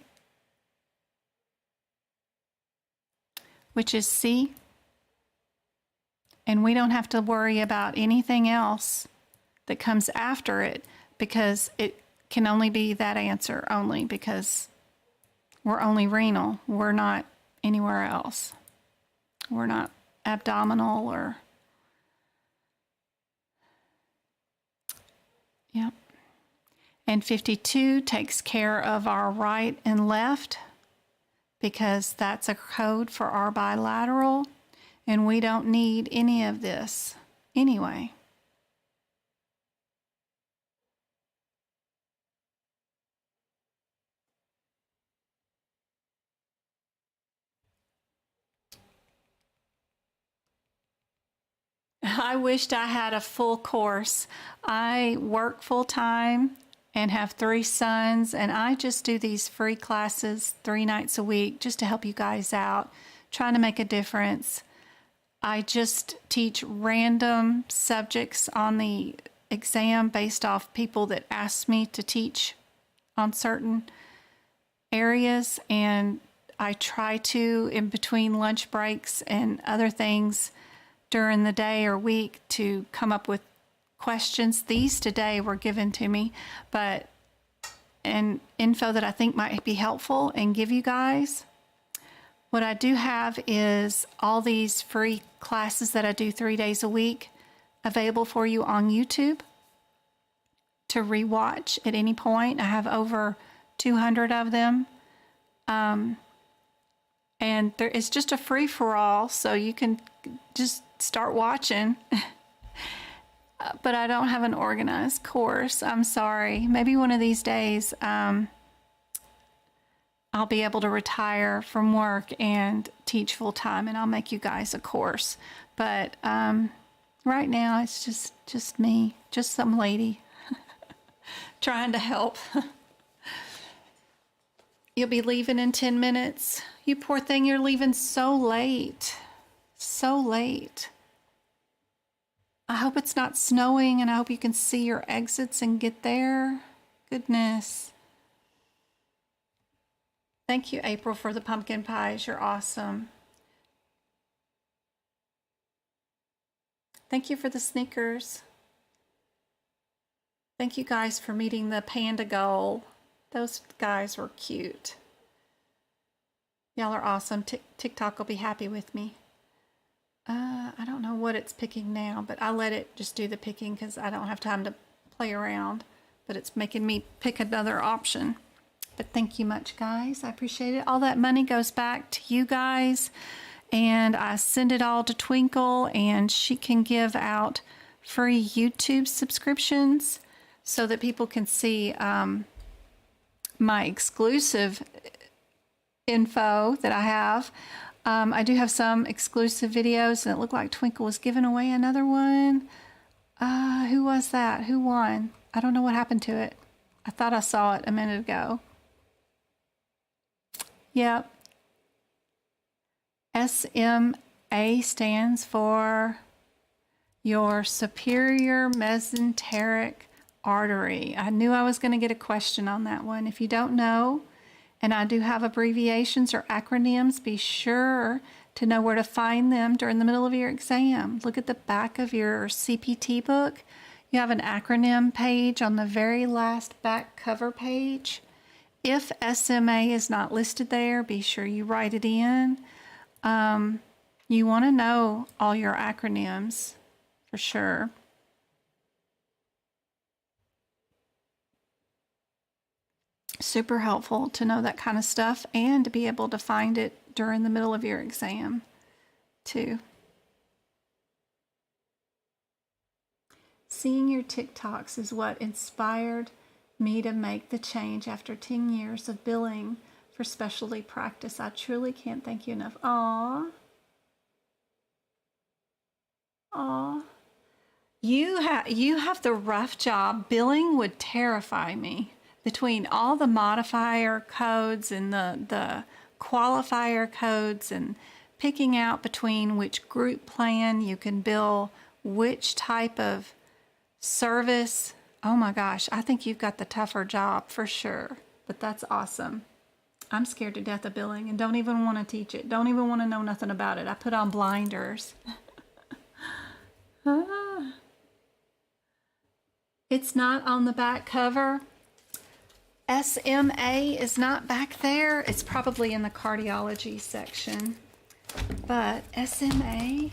Which is C. And we don't have to worry about anything else that comes after it because it can only be that answer only because we're only renal. We're not anywhere else. We're not abdominal or... Yep. And 52 takes care of our right and left because that's a code for our bilateral. And we don't need any of this anyway. I wished I had a full course. I work full time and have 3 sons, and I just do these free classes 3 nights a week just to help you guys out, trying to make a difference. I just teach random subjects on the exam based off people that ask me to teach on certain areas, and I try to, in between lunch breaks and other things during the day or week, to come up with questions. These today were given to me, and info that I think might be helpful and give you guys. What I do have is all these free classes that I do 3 days a week available for you on YouTube to rewatch at any point. I have over 200 of them. And it's just a free-for-all, so you can just start watching. but I don't have an organized course. I'm sorry. Maybe one of these days I'll be able to retire from work and teach full time, and I'll make you guys a course. But right now it's just me, just some lady trying to help. You'll be leaving in 10 minutes. You poor thing, you're leaving so late. So late. I hope it's not snowing, and I hope you can see your exits and get there. Goodness. Thank you, April, for the pumpkin pies. You're awesome. Thank you for the sneakers. Thank you guys for meeting the panda goal. Those guys were cute. Y'all are awesome. TikTok will be happy with me. I don't know what it's picking now, but I let it just do the picking because I don't have time to play around. But it's making me pick another option. But thank you much, guys. I appreciate it. All that money goes back to you guys. And I send it all to Twinkle, and she can give out free YouTube subscriptions so that people can see my exclusive info that I have. I do have some exclusive videos, and it looked like Twinkle was giving away another one. Who was that? Who won? I don't know what happened to it. I thought I saw it a minute ago. Yep. SMA stands for your superior mesenteric artery. I knew I was going to get a question on that one. If you don't know, and I do have abbreviations or acronyms, be sure to know where to find them during the middle of your exam. Look at the back of your CPT book. You have an acronym page on the very last back cover page. If SMA is not listed there, be sure you write it in. You want to know all your acronyms for sure. Super helpful to know that kind of stuff and to be able to find it during the middle of your exam too. Seeing your TikToks is what inspired me to make the change after 10 years of billing for specialty practice. I truly can't thank you enough. Aww. Aww. You have the rough job. Billing would terrify me. Between all the modifier codes and the qualifier codes and picking out between which group plan you can bill which type of service. Oh my gosh, I think you've got the tougher job for sure, but that's awesome. I'm scared to death of billing and don't even want to teach it. Don't even want to know nothing about it. I put on blinders. It's not on the back cover. SMA is not back there. It's probably in the cardiology section. But SMA,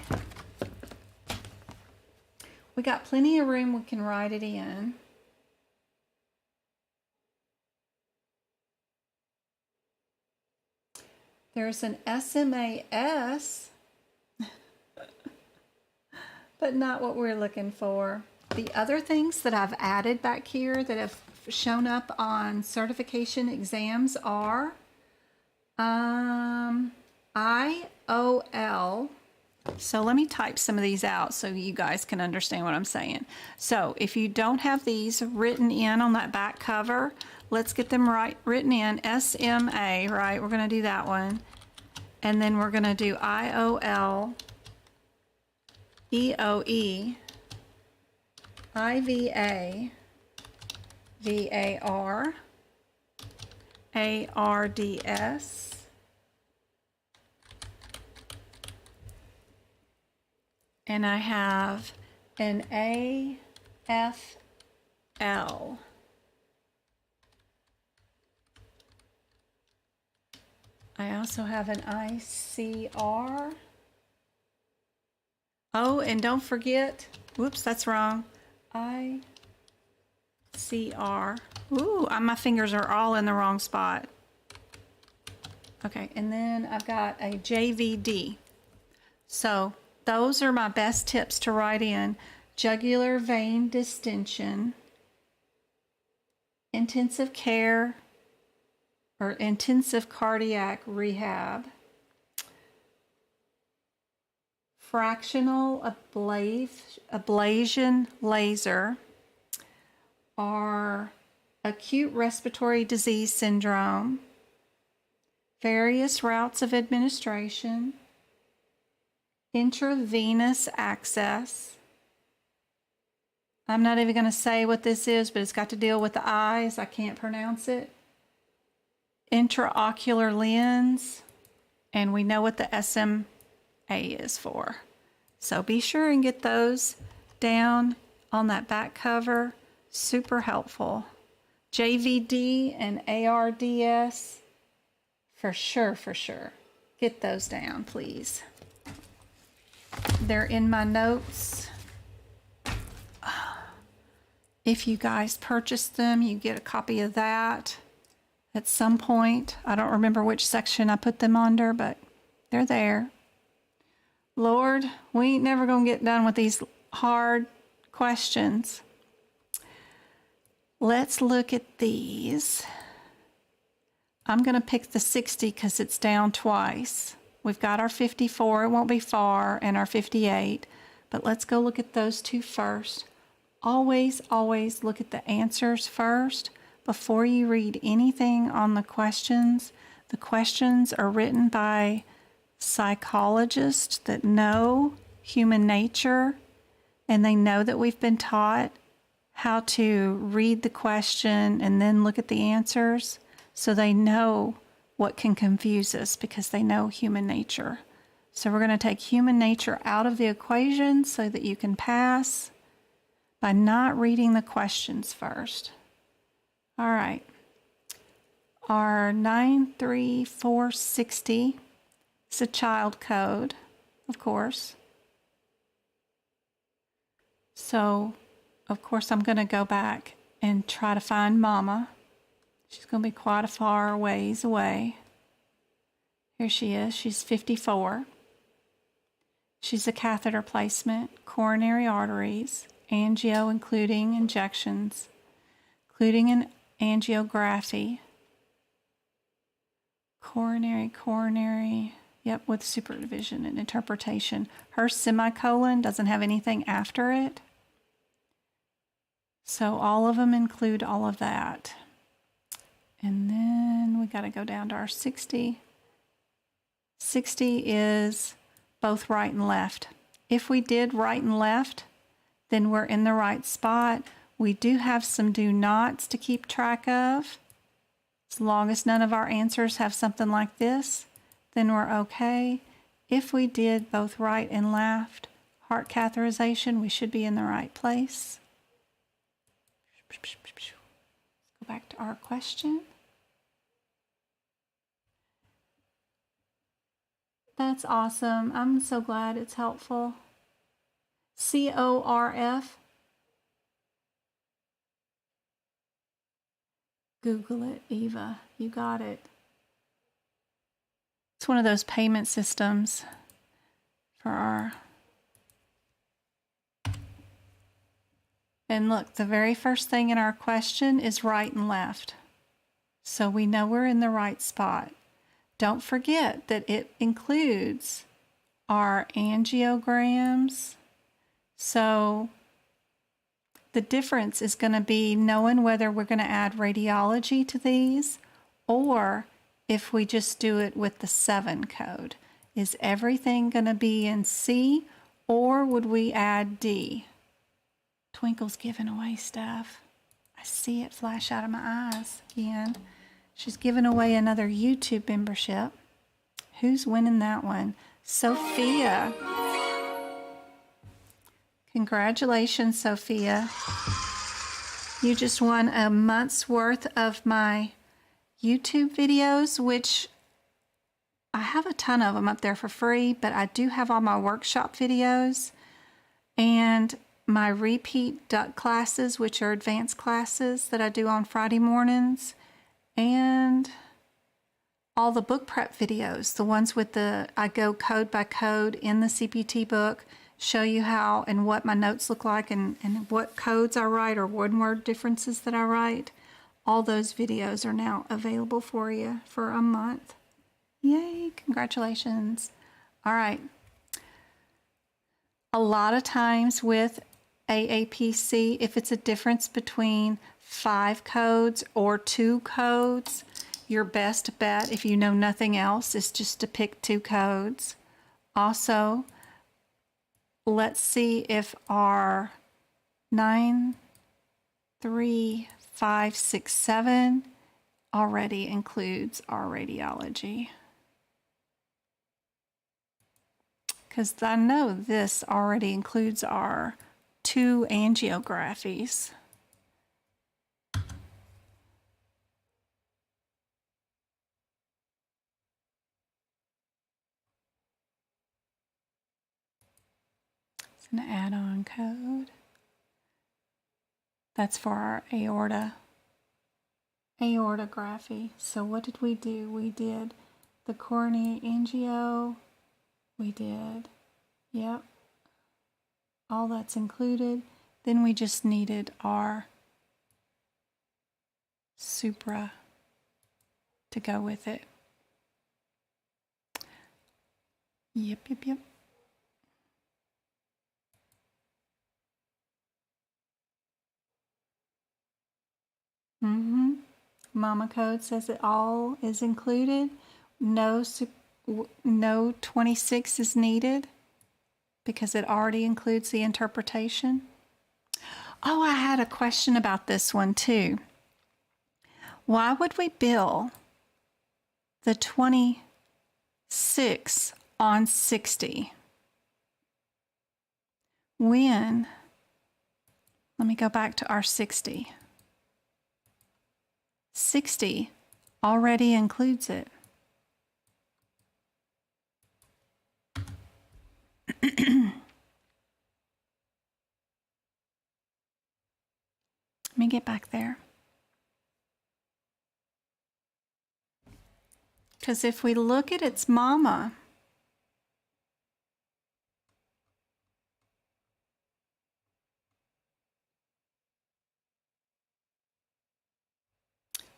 we got plenty of room. We can write it in. There's an SMAS, but not what we're looking for. The other things that I've added back here that have shown up on certification exams are IOL. So let me type some of these out so you guys can understand what I'm saying. So if you don't have these written in on that back cover, let's get them written in. SMA, right? We're going to do that one. And then we're going to do IOL, EOE, IVA, VAR, ARDS, and I have an AFL. I also have an ICR. Oh, and don't forget, whoops, that's wrong. ICR. Ooh, my fingers are all in the wrong spot. Okay, and then I've got a JVD. So those are my best tips to write in. jugular vein distension, intensive care or intensive cardiac rehab, fractional ablation laser, or acute respiratory disease syndrome, various routes of administration, intravenous access. I'm not even going to say what this is, but it's got to deal with the eyes. I can't pronounce it. Intraocular lens, and we know what the SMA is for. So be sure and get those down on that back cover. Super helpful. JVD and ARDS, for sure, for sure. Get those down, please. They're in my notes. If you guys purchase them, you get a copy of that at some point. I don't remember which section I put them under, but they're there. Lord, we ain't never gonna get done with these hard questions. Let's look at these. I'm gonna pick the 60 because it's down twice. We've got our 54, it won't be far, and our 58, but let's go look at those two first. Always, always look at the answers first before you read anything on the questions. The questions are written by psychologists that know human nature, and they know that we've been taught how to read the question and then look at the answers, so they know what can confuse us because they know human nature. So we're going to take human nature out of the equation so that you can pass by not reading the questions first. All right. Our 93460 is a child code, of course. So, of course, I'm going to go back and try to find Mama. She's going to be quite a far ways away. Here she is. She's 54. She's a catheter placement, coronary arteries, angio including injections, including an angiography, coronary, yep, with supervision and interpretation. Her semicolon doesn't have anything after it. So all of them include all of that. And then we got to go down to our 60. 60 is both right and left. If we did right and left, then we're in the right spot. We do have some do nots to keep track of. As long as none of our answers have something like this, then we're okay. If we did both right and left, heart catheterization, we should be in the right place. Let's go back to our question. That's awesome. I'm so glad it's helpful. CORF. Google it, Eva. You got it. It's one of those payment systems for our... And look, the very first thing in our question is right and left. So we know we're in the right spot. Don't forget that it includes our angiograms. So the difference is going to be knowing whether we're going to add radiology to these or if we just do it with the 7 code. Is everything going to be in C or would we add D? Twinkle's giving away stuff. I see it flash out of my eyes again. She's giving away another YouTube membership. Who's winning that one? Sophia. Congratulations, Sophia. You just won a month's worth of my YouTube videos, which I have a ton of them up there for free, but I do have all my workshop videos and my repeat duct classes, which are advanced classes that I do on Friday mornings, and all the book prep videos, the ones with the, I go code by code in the CPT book show you how and what my notes look like and what codes I write or one-word differences that I write. All those videos are now available for you for a month. Yay, congratulations. All right. A lot of times with AAPC, if it's a difference between 5 codes or 2 codes, your best bet, if you know nothing else, is just to pick 2 codes. Also, let's see if our 9, 3, 5, 6, 7 already includes our radiology. Because I know this already includes our 2 angiographies. It's an add-on code. That's for our aortography. So what did we do? We did the coronary angio. We did, yep, all that's included. Then we just needed our supra to go with it. Yep. Mama code says it all is included. No 26 is needed because it already includes the interpretation. Oh, I had a question about this one too. Why would we bill the 26 on 60 when, let me go back to our 60. 60 already includes it. Let me get back there. Because if we look at its mama,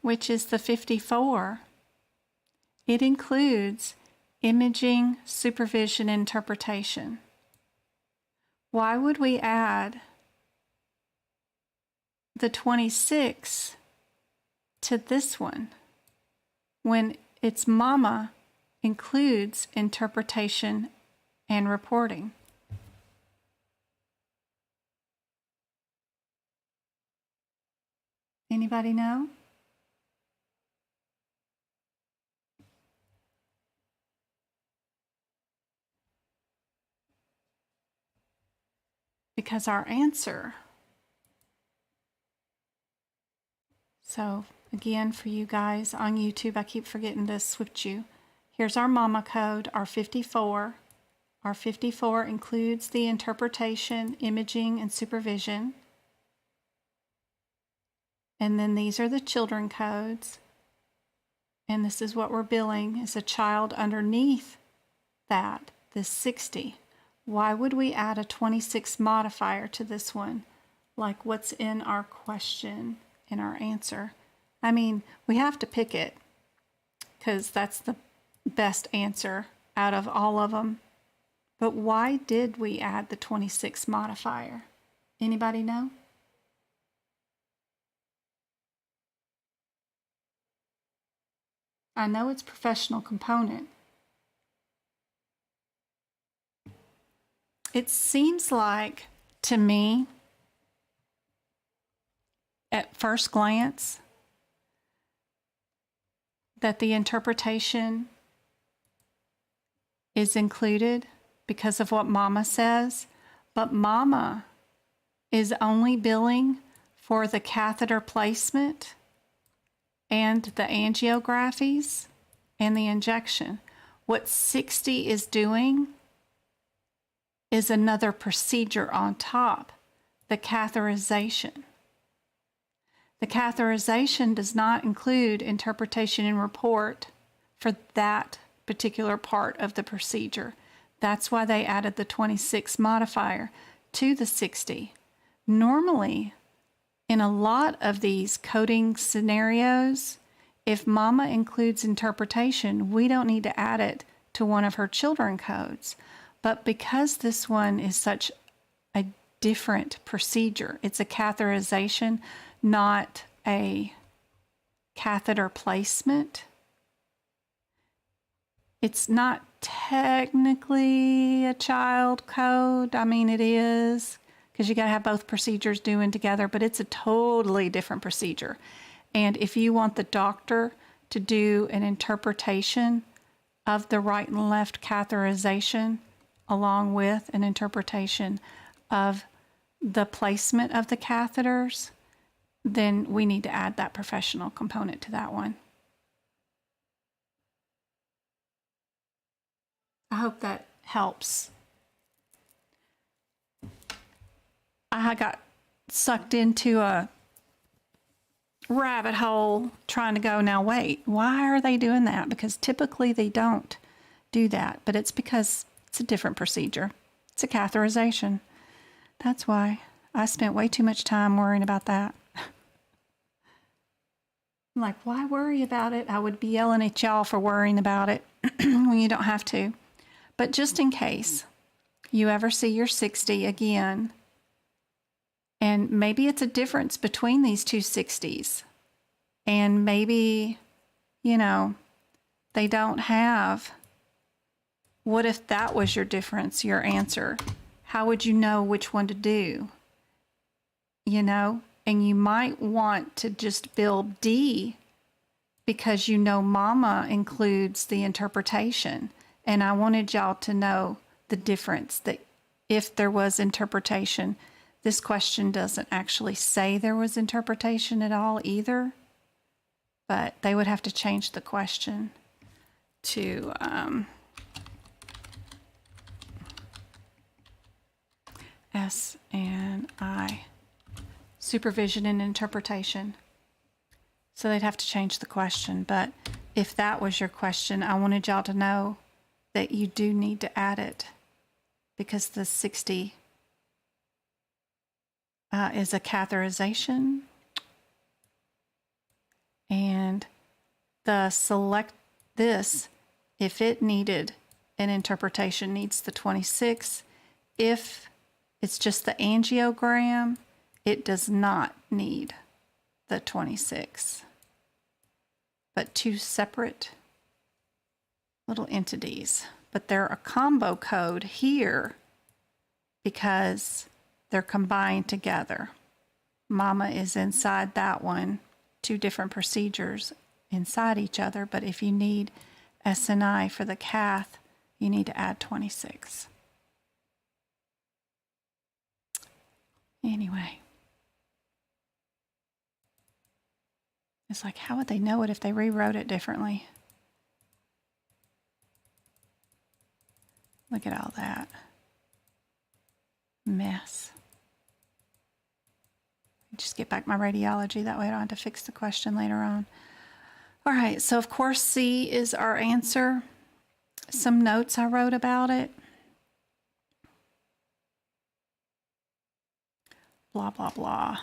which is the 54, it includes imaging, supervision, interpretation. Why would we add the 26 to this one when its mama includes interpretation and reporting? Anybody know? Because our answer, so again for you guys on YouTube, I keep forgetting to switch you. Here's our mama code, our 54. Our 54 includes the interpretation, imaging, and supervision. And then these are the children codes. And this is what we're billing as a child underneath that, this 60. Why would we add a 26 modifier to this one? Like what's in our question, in our answer? I mean, we have to pick it because that's the best answer out of all of them. But why did we add the 26 modifier? Anybody know? I know it's professional component. It seems like, to me, at first glance, that the interpretation is included because of what Mama says, but Mama is only billing for the catheter placement and the angiographies and the injection. What 60 is doing is another procedure on top, the catheterization. The catheterization does not include interpretation and report for that particular part of the procedure. That's why they added the 26 modifier to the 60. Normally, in a lot of these coding scenarios, if mama includes interpretation, we don't need to add it to one of her children codes. But because this one is such a different procedure, it's a catheterization, not a catheter placement. It's not technically a child code. I mean, it is, because you got to have both procedures doing together, but it's a totally different procedure. And if you want the doctor to do an interpretation of the right and left catheterization, along with an interpretation of the placement of the catheters, then we need to add that professional component to that one. I hope that helps. I got sucked into a rabbit hole trying to go, now wait, why are they doing that? Because typically they don't do that, but it's because it's a different procedure. It's a catheterization. That's why I spent way too much time worrying about that. I'm like, why worry about it? I would be yelling at y'all for worrying about it when you don't have to. But just in case you ever see your 60 again, and maybe it's a difference between these two 60s, and maybe, you know, they don't have, what if that was your difference, your answer? How would you know which one to do? You know, and you might want to just build D because you know mama includes the interpretation. And I wanted y'all to know the difference, that if there was interpretation, this question doesn't actually say there was interpretation at all either, but they would have to change the question to S and I, supervision and interpretation. So they'd have to change the question. But if that was your question, I wanted y'all to know that you do need to add it, because the 60 is a catheterization, and the select this, if it needed an interpretation, needs the 26. If it's just the angiogram, it does not need the 26, but two separate little entities. But they're a combo code here because they're combined together. Mama is inside that one, two different procedures inside each other, but if you need S&I for the cath, you need to add 26. Anyway, it's like, how would they know it if they rewrote it differently? Look at all that mess. Just get back my radiology, that way I don't have to fix the question later on. All right, so of course C is our answer. Some notes I wrote about it. Blah, blah, blah.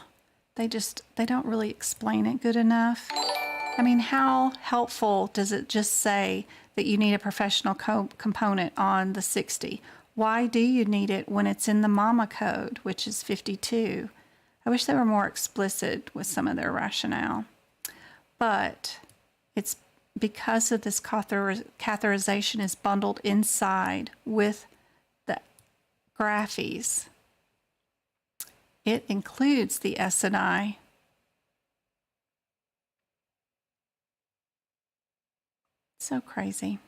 They don't really explain it good enough. I mean, how helpful does it just say that you need a professional component on the 60? Why do you need it when it's in the mama code, which is 52? I wish they were more explicit with some of their rationale. But it's because of this catheterization is bundled inside with the graphies. It includes the S&I. So crazy.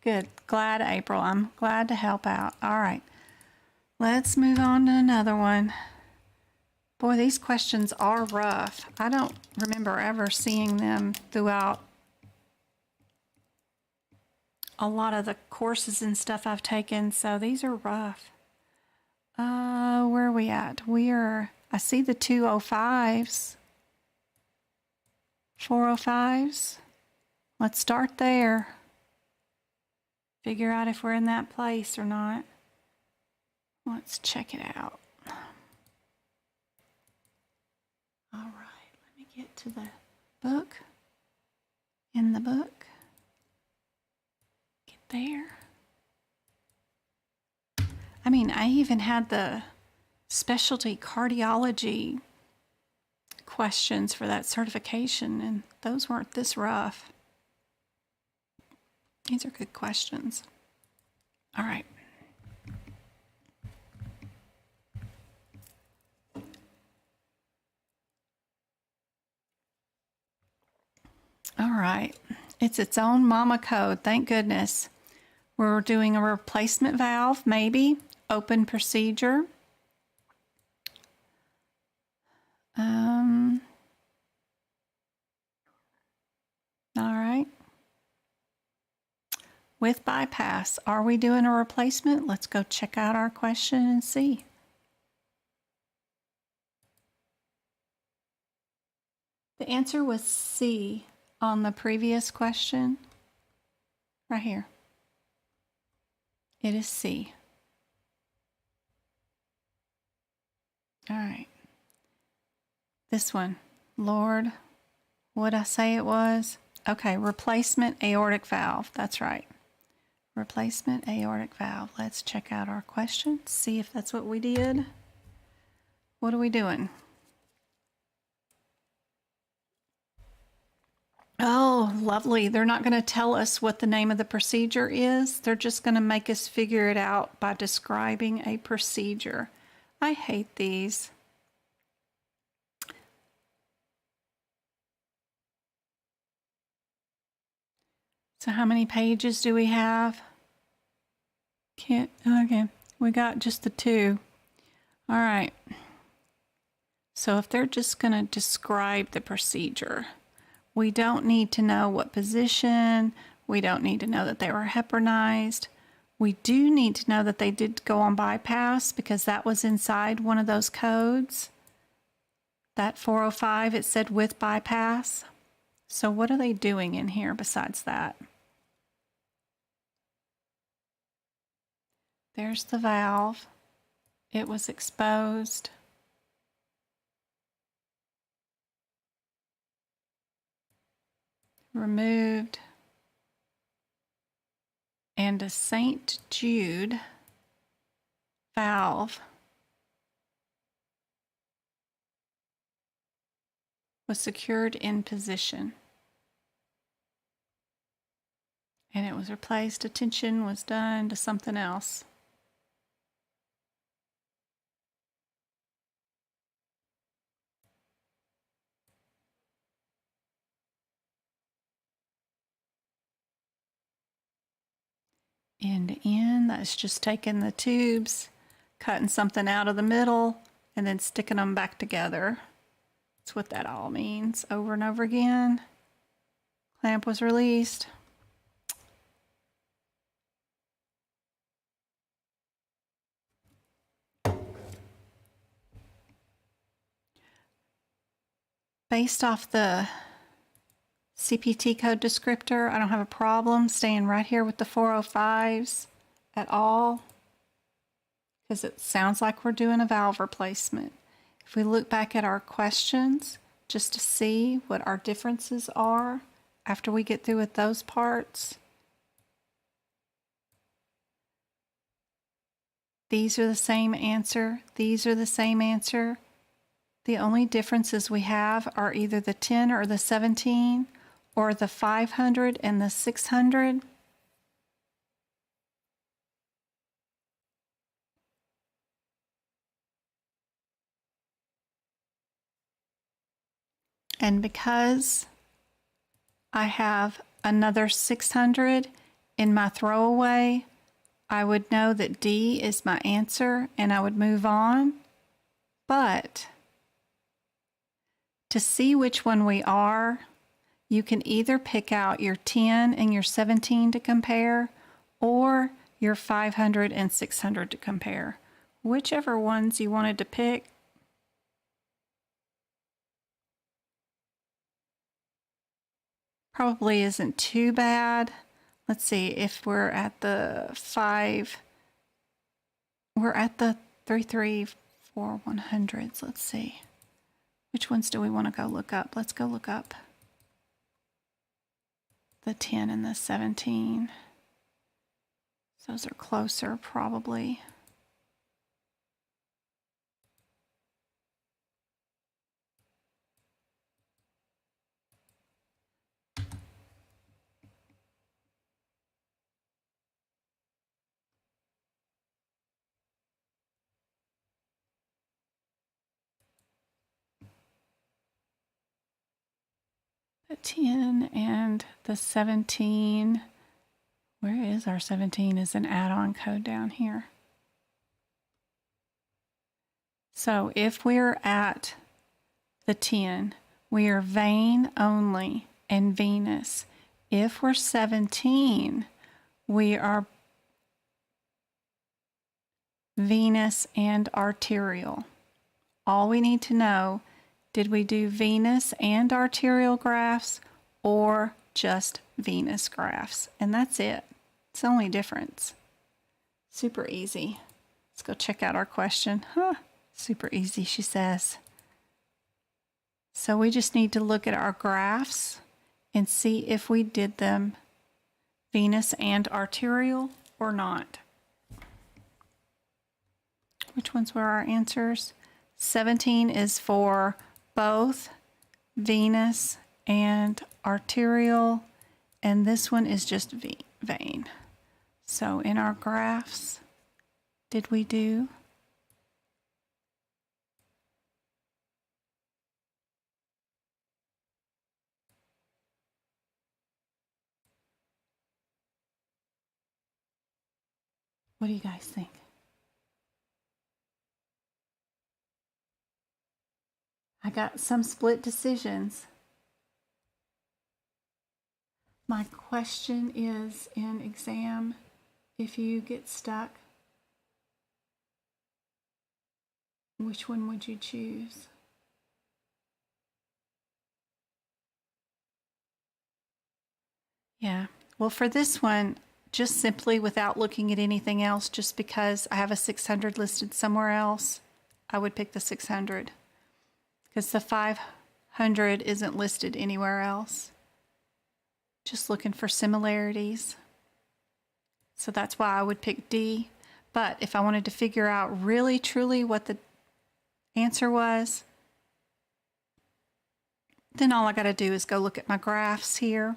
Good. Glad, April. I'm glad to help out. All right. Let's move on to another one. Boy, these questions are rough. I don't remember ever seeing them throughout a lot of the courses and stuff I've taken, so these are rough. Where are we at? I see the 205s, 405s. Let's start there. Figure out if we're in that place or not. Let's check it out. All right, let me get to the book. In the book. Get there. I mean, I even had the specialty cardiology questions for that certification, and those weren't this rough. These are good questions. All right. All right. It's its own mama code, thank goodness. We're doing a replacement valve, maybe. Open procedure. All right. With bypass, are we doing a replacement? Let's go check out our question and see. The answer was C on the previous question. Right here. It is C. All right. This one. Lord, what'd I say it was? Okay, replacement aortic valve. That's right. Replacement aortic valve. Let's check out our question, see if that's what we did. What are we doing? Oh, lovely. They're not going to tell us what the name of the procedure is. They're just going to make us figure it out by describing a procedure. I hate these. So how many pages do we have? Okay, we got just the 2. All right. So if they're just going to describe the procedure, we don't need to know what position. We don't need to know that they were heparinized. We do need to know that they did go on bypass because that was inside one of those codes. That 405, it said with bypass. So what are they doing in here besides that? There's the valve. It was exposed. Removed. And a St. Jude valve was secured in position. And it was replaced. Attention was done to something else. End to end, that's just taking the tubes, cutting something out of the middle, and then sticking them back together. That's what that all means over and over again. Clamp was released. Based off the CPT code descriptor, I don't have a problem staying right here with the 405s at all because it sounds like we're doing a valve replacement. If we look back at our questions just to see what our differences are after we get through with those parts, these are the same answer, these are the same answer. The only differences we have are either the 10 or the 17 or the 500 and the 600. And because I have another 600 in my throwaway, I would know that D is my answer and I would move on. But to see which one we are, you can either pick out your 10 and your 17 to compare or your 500 and 600 to compare. Whichever ones you wanted to pick, probably isn't too bad. Let's see if we're at the 5. We're at the 3, 3, 4, 100s. Let's see. Which ones do we want to go look up? Let's go look up the 10 and the 17. Those are closer, probably. The 10 and the 17. Where is our 17? Is an add-on code down here. So if we're at the 10, we are vein only and venous. If we're 17, we are venous and arterial. All we need to know, did we do venous and arterial grafts or just venous grafts? And that's it. It's the only difference. Super easy. Let's go check out our question. Super easy, she says. So we just need to look at our grafts and see if we did them venous and arterial or not. Which ones were our answers? 17 is for both venous and arterial, and this one is just vein. So in our graphs, did we do? What do you guys think? I got some split decisions. My question is in exam, if you get stuck, which one would you choose? Yeah, well, for this one, just simply without looking at anything else, just because I have a 600 listed somewhere else, I would pick the 600. Because the 500 isn't listed anywhere else. Just looking for similarities. So that's why I would pick D. But if I wanted to figure out really truly what the answer was, then all I got to do is go look at my graphs here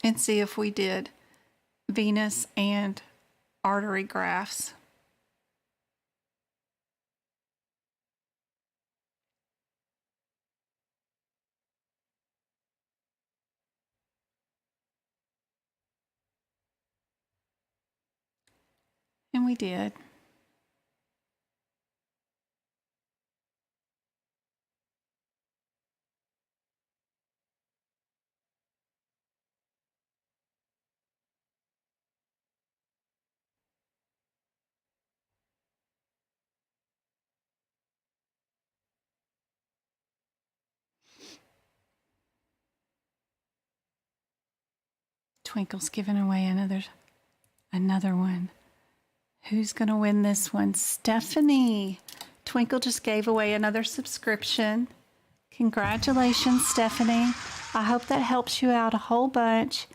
and see if we did venous and artery grafts. And we did. Twinkle's giving away another one. Who's going to win this one? Stephanie. Twinkle just gave away another subscription. Congratulations, Stephanie. I hope that helps you out a whole bunch.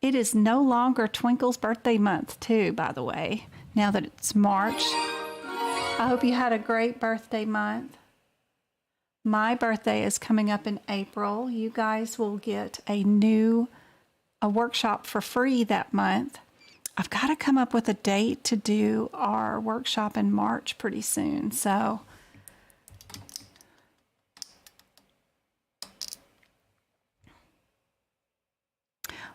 It is no longer Twinkle's birthday month, too, by the way, now that it's March. I hope you had a great birthday month. My birthday is coming up in April. You guys will get a workshop for free that month. I've got to come up with a date to do our workshop in March pretty soon. So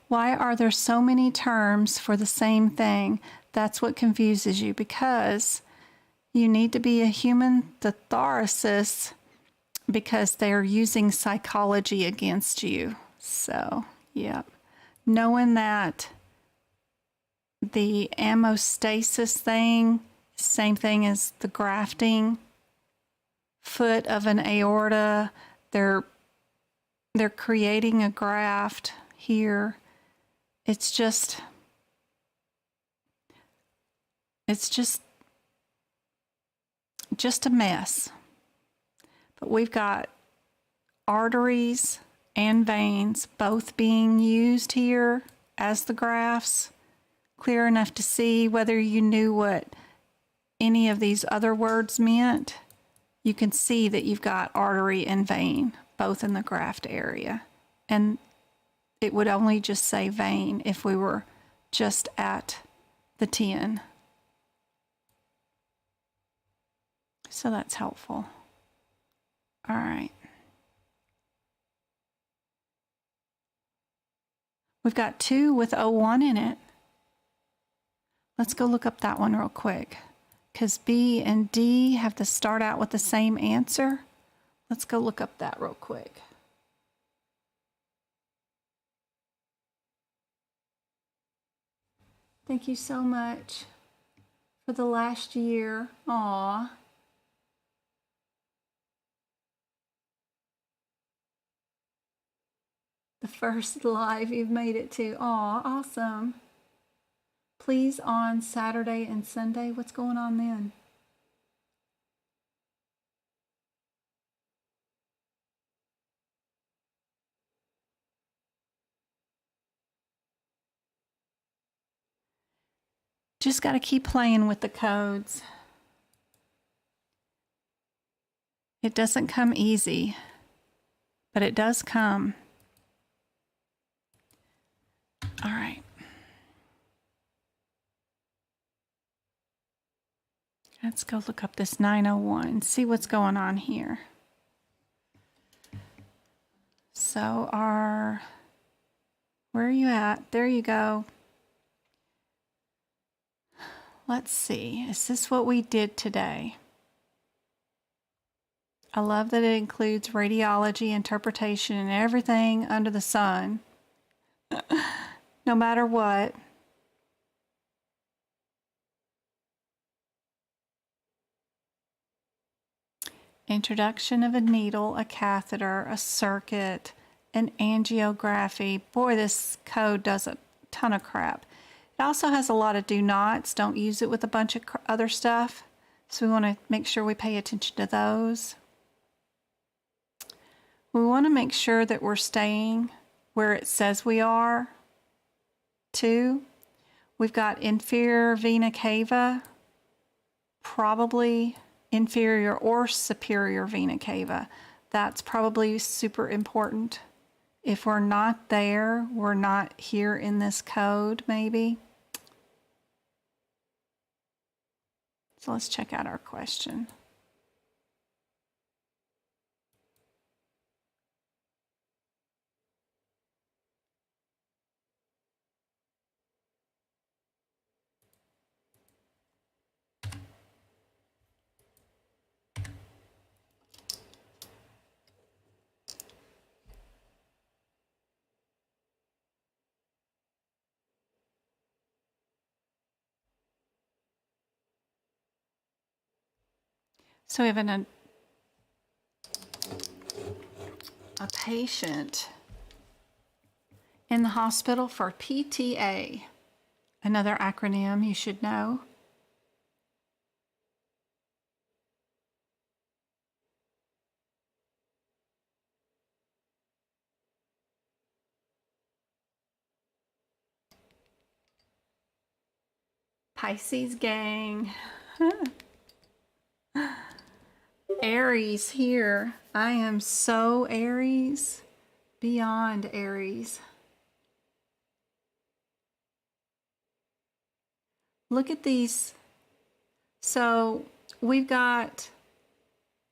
why are there so many terms for the same thing? That's what confuses you, because you need to be a human thesaurus because they're using psychology against you. So, yeah. Knowing that the hemostasis thing, same thing as the grafting foot of an aorta, they're they're creating a graft here. It's just a mess. But we've got arteries and veins both being used here as the grafts, clear enough to see. Whether you knew what any of these other words meant, you can see that you've got artery and vein both in the graft area. And it would only just say vein if we were just at the 10. So that's helpful. All right. We've got 2 with 01 in it. Let's go look up that one real quick, because B and D have to start out with the same answer. Let's go look up that real quick. Thank you so much for the last year. Aw. The first live you've made it to. Aw, awesome. Please on Saturday and Sunday. What's going on then? Just got to keep playing with the codes. It doesn't come easy, but it does come. All right. Let's go look up this 901, see what's going on here. So where are you at? There you go. Let's see, is this what we did today? I love that it includes radiology, interpretation, and everything under the sun. No matter what. Introduction of a needle, a catheter, a circuit, an angiography. Boy, this code does a ton of crap. It also has a lot of do nots. Don't use it with a bunch of other stuff. So we want to make sure we pay attention to those. We want to make sure that we're staying where it says we are, too. We've got inferior vena cava, probably inferior or superior vena cava. That's probably super important. If we're not there, we're not here in this code, maybe. So let's check out our question. So we have a patient in the hospital for PTA, another acronym you should know. Pisces gang. Aries here. I am so Aries, beyond Aries. Look at these. So we've got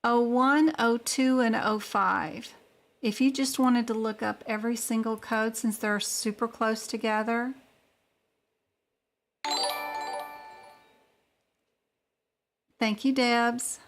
01, 02, and 05. If you just wanted to look up every single code since they're super close together. Thank you, Debs.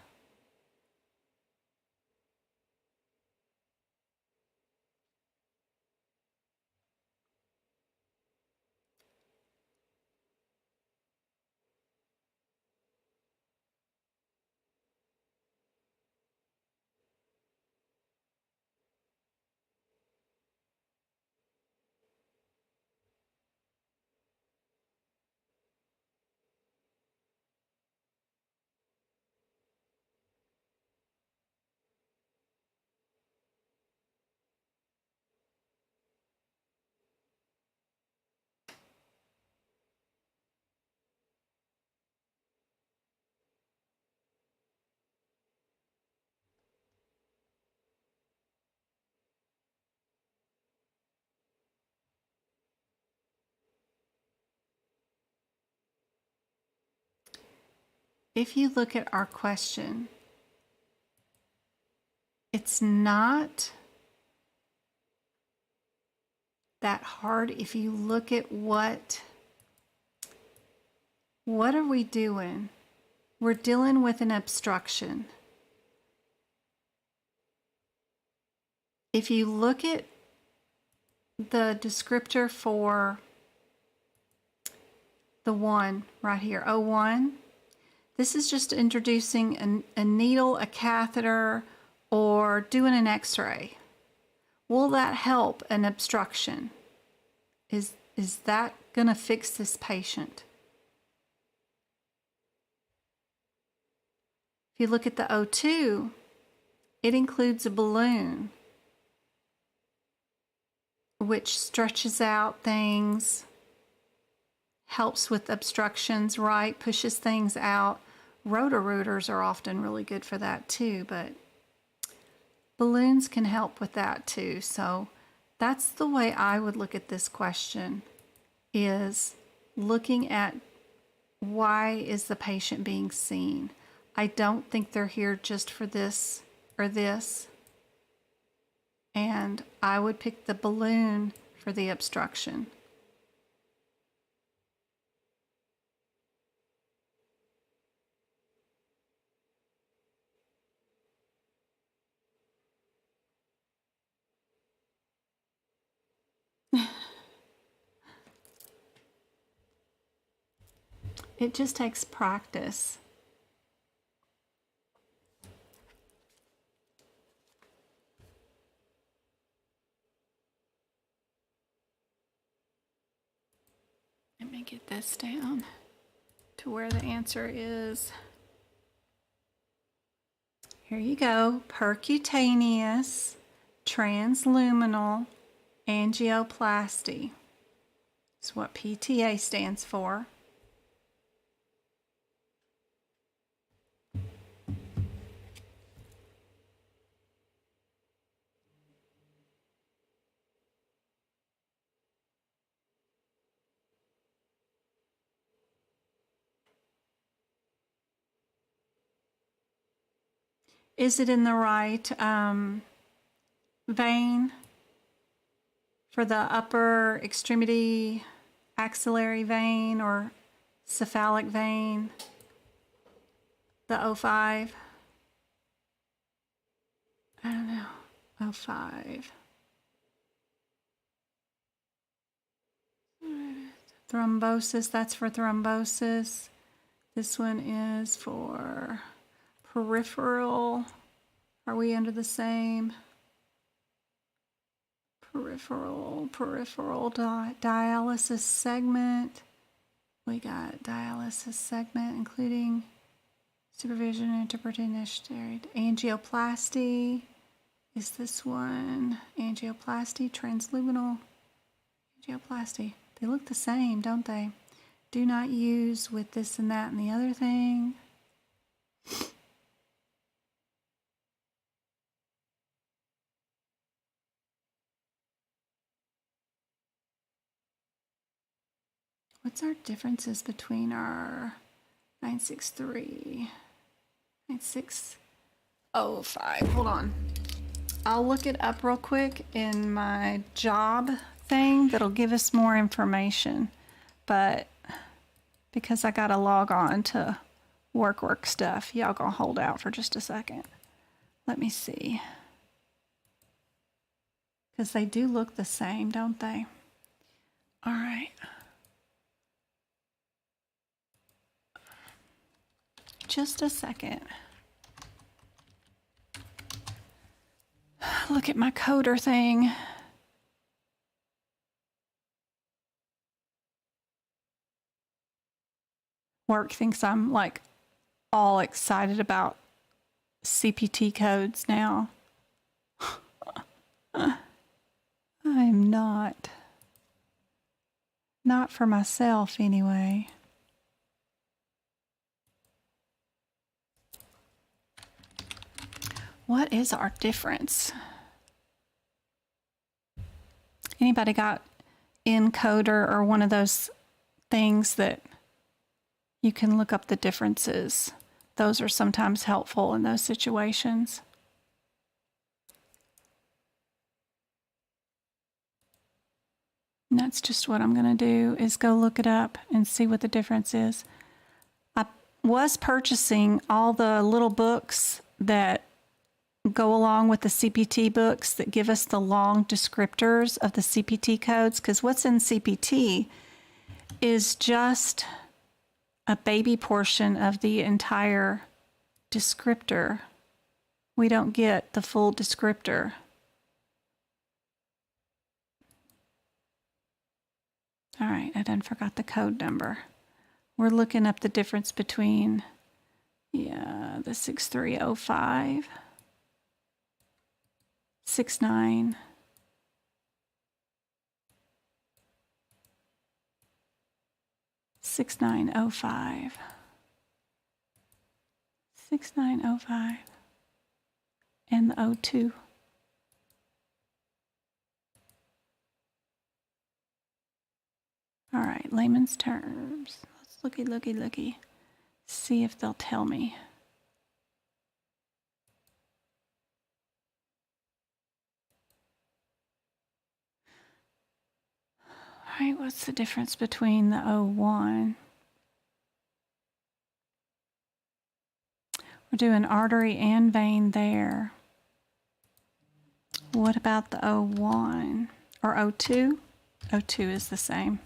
if you look at our question, it's not that hard if you look at what are we doing? We're dealing with an obstruction. If you look at the descriptor for the one right here, O1, this is just introducing a needle, a catheter, or doing an x-ray. Will that help an obstruction? Is that going to fix this patient? If you look at the O2, it includes a balloon, which stretches out things, helps with obstructions, right? Pushes things out. Rotor-rooters are often really good for that too, but balloons can help with that too. So that's the way I would look at this question, is looking at why is the patient being seen. I don't think they're here just for this or this. And I would pick the balloon for the obstruction. It just takes practice. Let me get this down to where the answer is. Here you go. Percutaneous transluminal angioplasty. That's what PTA stands for. Is it in the right vein for the upper extremity axillary vein or cephalic vein, the O5? I don't know. O5. Thrombosis, that's for thrombosis. This one is for peripheral. Are we under the same? Peripheral dialysis segment. We got dialysis segment, including supervision and interpretation. Angioplasty is this one. Angioplasty, transluminal angioplasty. They look the same, don't they? Do not use with this and that and the other thing. What's our differences between our 963, 9605? Hold on. I'll look it up real quick in my job thing that'll give us more information. But because I gotta log on to work stuff, y'all gonna hold out for just a second. Let me see. Because they do look the same, don't they? All right. Just a second. Look at my coder thing. Work thinks I'm like all excited about CPT codes now. I'm not. Not for myself anyway. What is our difference? Anybody got encoder or one of those things that you can look up the differences? Those are sometimes helpful in those situations. And that's just what I'm going to do, is go look it up and see what the difference is. I was purchasing all the little books that go along with the CPT books that give us the long descriptors of the CPT codes, because what's in CPT is just a baby portion of the entire descriptor. We don't get the full descriptor. All right, I done forgot the code number. We're looking up the difference between, the 6305, 69, 6905, 6905, and the 02. All right, layman's terms. Let's looky. See if they'll tell me. All right, what's the difference between the 01? We're doing artery and vein there. What about the 01 or 02? 02 is the same.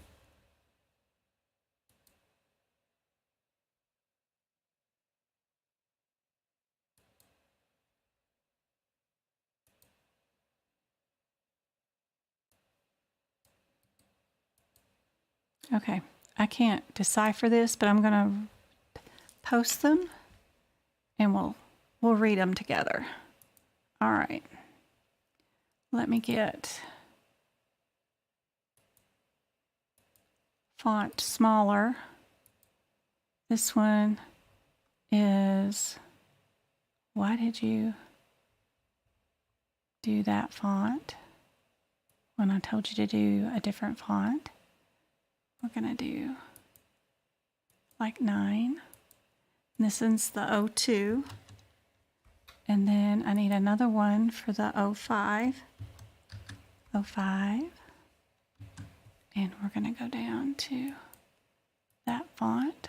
Okay, I can't decipher this, but I'm going to post them and we'll read them together. All right. Let me get font smaller. This one is, why did you do that font when I told you to do a different font? We're going to do like 9. And this is the 02. And then I need another one for the 05. 05. And we're going to go down to that font.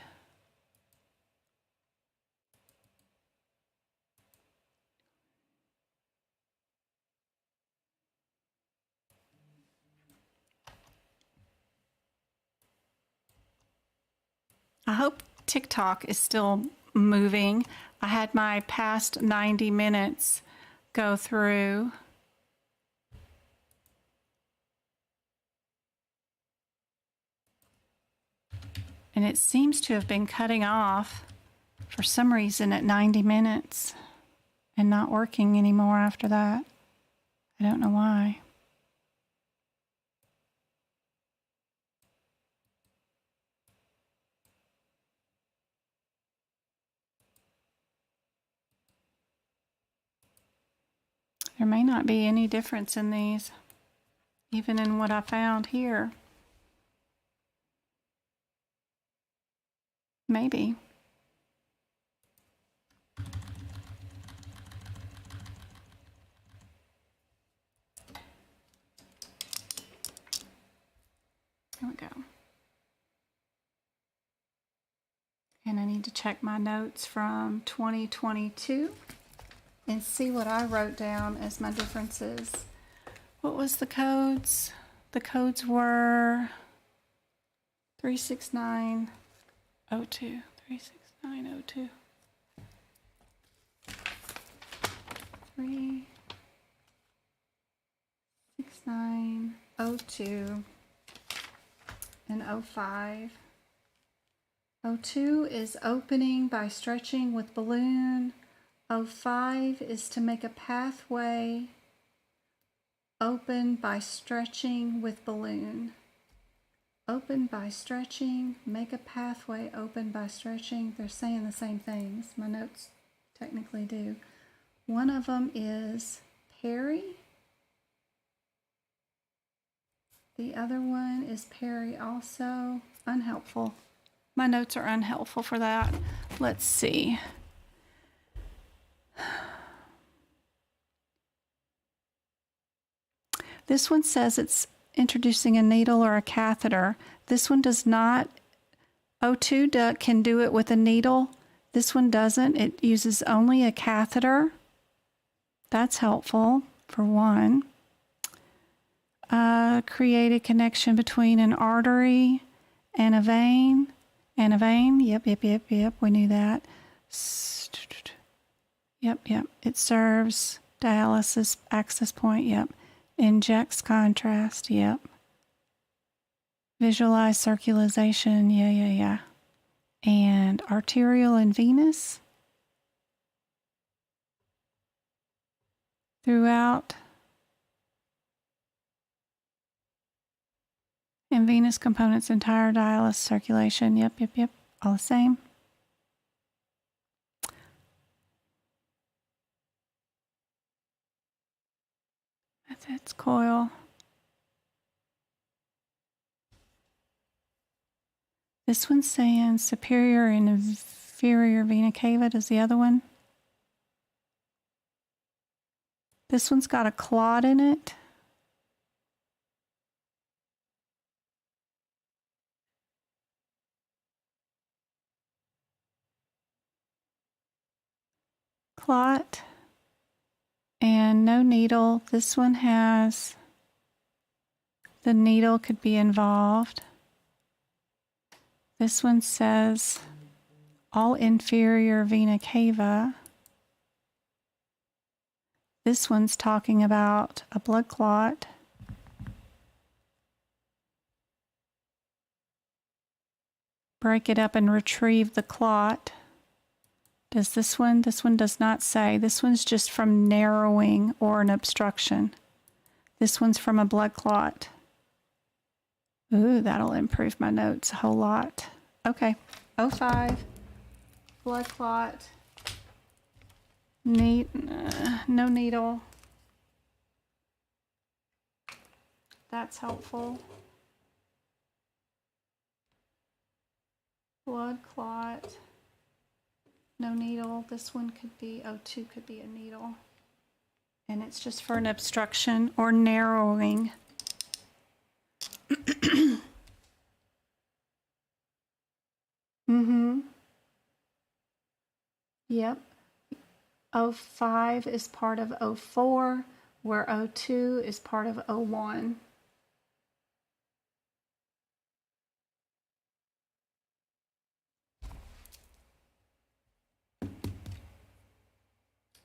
I hope TikTok is still moving. I had my past 90 minutes go through. And it seems to have been cutting off for some reason at 90 minutes and not working anymore after that. I don't know why. There may not be any difference in these, even in what I found here. Maybe. Here we go. And I need to check my notes from 2022 and see what I wrote down as my differences. What was the codes? The codes were 36902. 36902. 36902 and 05. 02 is opening by stretching with balloon. 05 is to make a pathway open by stretching with balloon. Open by stretching, make a pathway open by stretching. They're saying the same things. My notes technically do. One of them is peri. The other one is peri also. Unhelpful. My notes are unhelpful for that. Let's see. This one says it's introducing a needle or a catheter. This one does not. O2 can do it with a needle. This one doesn't. It uses only a catheter. That's helpful for one. Create a connection between an artery and a vein. And a vein. Yep. We knew that. Yep. It serves dialysis access point. Yep. Injects contrast. Yep. Visualize circulation. Yeah. And arterial and venous. Throughout. And venous components, entire dialysis circulation. Yep. All the same. Methods, coil. This one's saying superior and inferior vena cava. Does the other one? This one's got a clot in it. Clot and no needle. This one has the needle could be involved. This one says all inferior vena cava. This one's talking about a blood clot. Break it up and retrieve the clot. Does this one? This one does not say. This one's just from narrowing or an obstruction. This one's from a blood clot. Ooh, that'll improve my notes a whole lot. Okay, 05, blood clot, no needle. That's helpful. Blood clot. No needle. This one could be, O2 could be a needle. And it's just for an obstruction or narrowing. Yep. O5 is part of O4, where O2 is part of O1.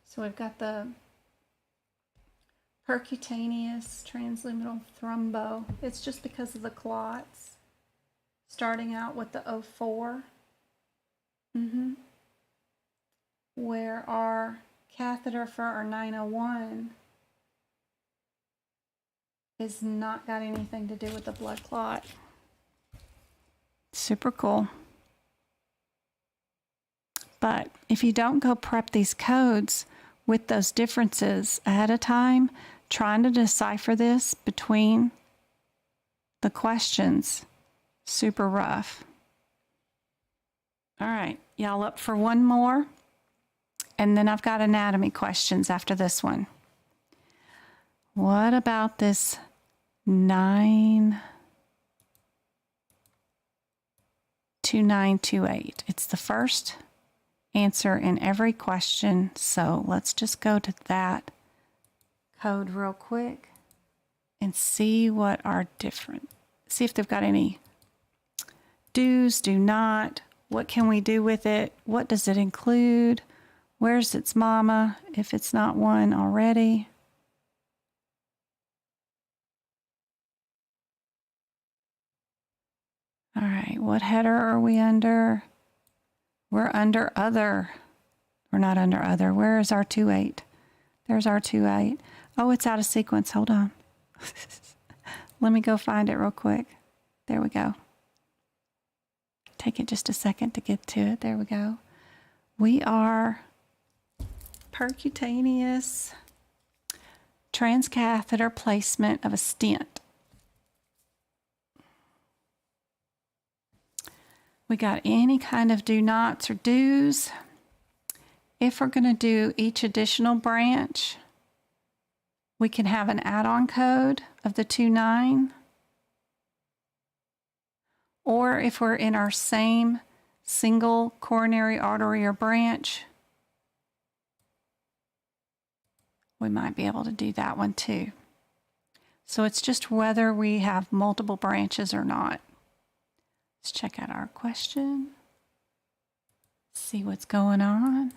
So we've got the percutaneous transluminal thrombo. It's just because of the clots. Starting out with the O4. Where our catheter for our 901 is not got anything to do with the blood clot. Super cool. But if you don't go prep these codes with those differences ahead of time, trying to decipher this between the questions, super rough. All right, y'all up for one more? And then I've got anatomy questions after this one. What about this 92928? It's the first answer in every question, so let's just go to that code real quick and see what are different. See if they've got any do's, do not. What can we do with it? What does it include? Where's its mama, if it's not one already? All right, what header are we under? We're under other. We're not under other. Where is our 28? There's our 28. Oh, it's out of sequence. Hold on. Let me go find it real quick. There we go. Take it just a second to get to it. There we go. We are percutaneous transcatheter placement of a stent. We got any kind of do nots or do's. If we're going to do each additional branch, We can have an add-on code of the 29, or if we're in our same single coronary artery or branch, we might be able to do that one too. So it's just whether we have multiple branches or not. Let's check out our question, see what's going on.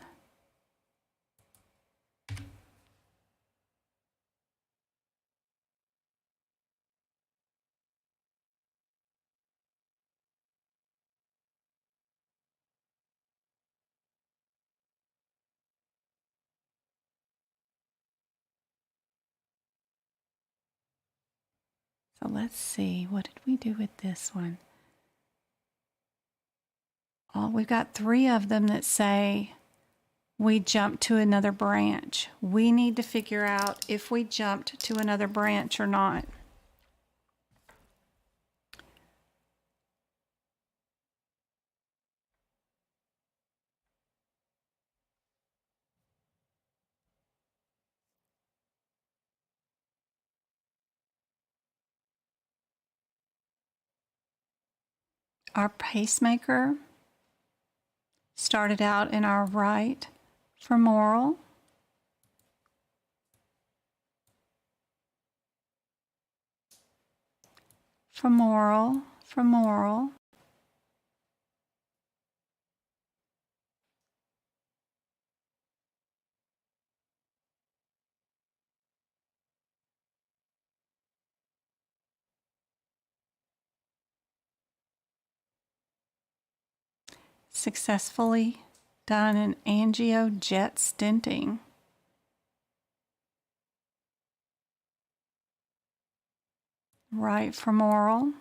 So let's see, what did we do with this one? Oh, we've got 3 of them that say we jumped to another branch. We need to figure out if we jumped to another branch or not. Our pacemaker started out in our right femoral. Femoral, femoral. Successfully done an angiojet stenting. Right femoral.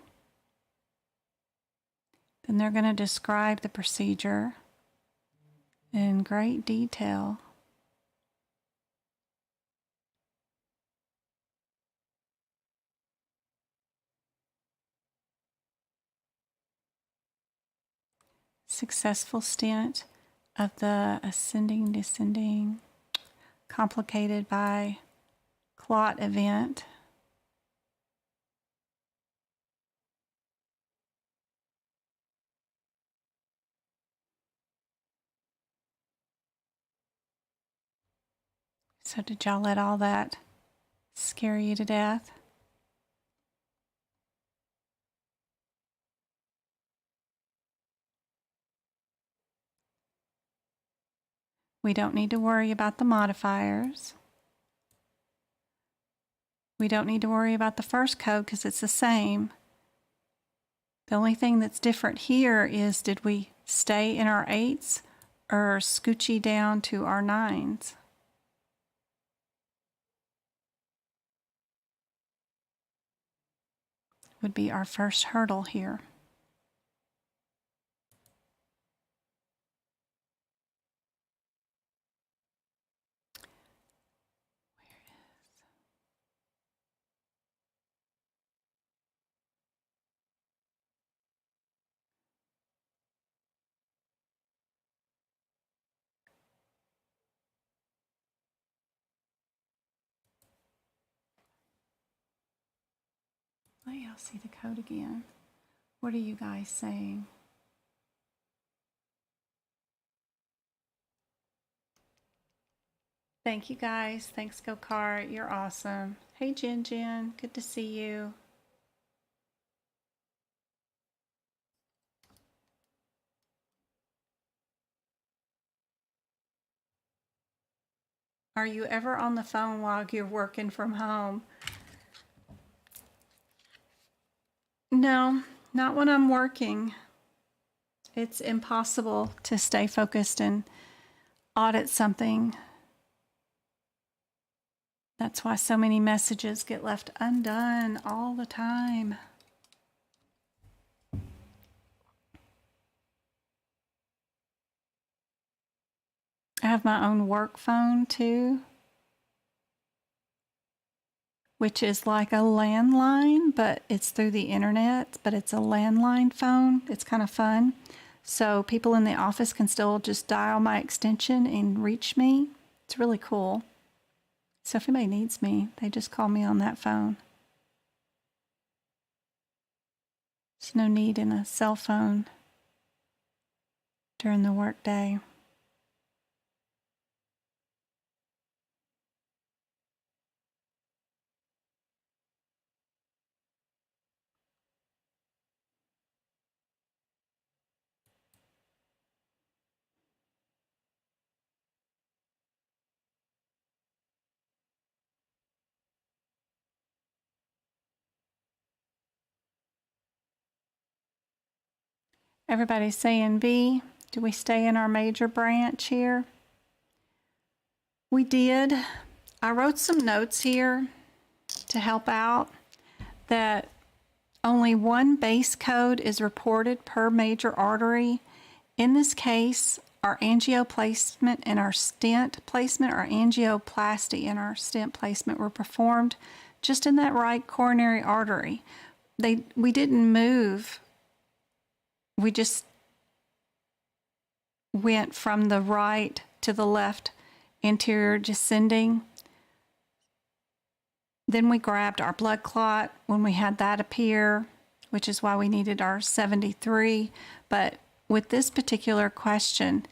Then they're going to describe the procedure in great detail. Successful stent of the ascending, descending, complicated by clot event. So did y'all let all that scare you to death? We don't need to worry about the modifiers. We don't need to worry about the first code because it's the same. The only thing that's different here is, did we stay in our 8s or scoochy down to our 9s? Would be our first hurdle here. Let y'all see the code again. What are you guys saying? Thank you guys. Thanks, Go Kart. You're awesome. Hey, Jen Jen. Good to see you. Are you ever on the phone while you're working from home? No, not when I'm working. It's impossible to stay focused and audit something. That's why so many messages get left undone all the time. I have my own work phone too, which is like a landline, but it's through the internet, but it's a landline phone. It's kind of fun. So people in the office can still just dial my extension and reach me. It's really cool. So if anybody needs me, they just call me on that phone. There's no need in a cell phone during the workday. Everybody's saying B. Do we stay in our major branch here? We did. I wrote some notes here to help out that only one base code is reported per major artery. In this case, our angio placement and our stent placement, our angioplasty and our stent placement were performed just in that right coronary artery. We didn't move. We just went from the right to the left anterior descending. Then we grabbed our blood clot when we had that appear, which is why we needed our 73. But with this particular question,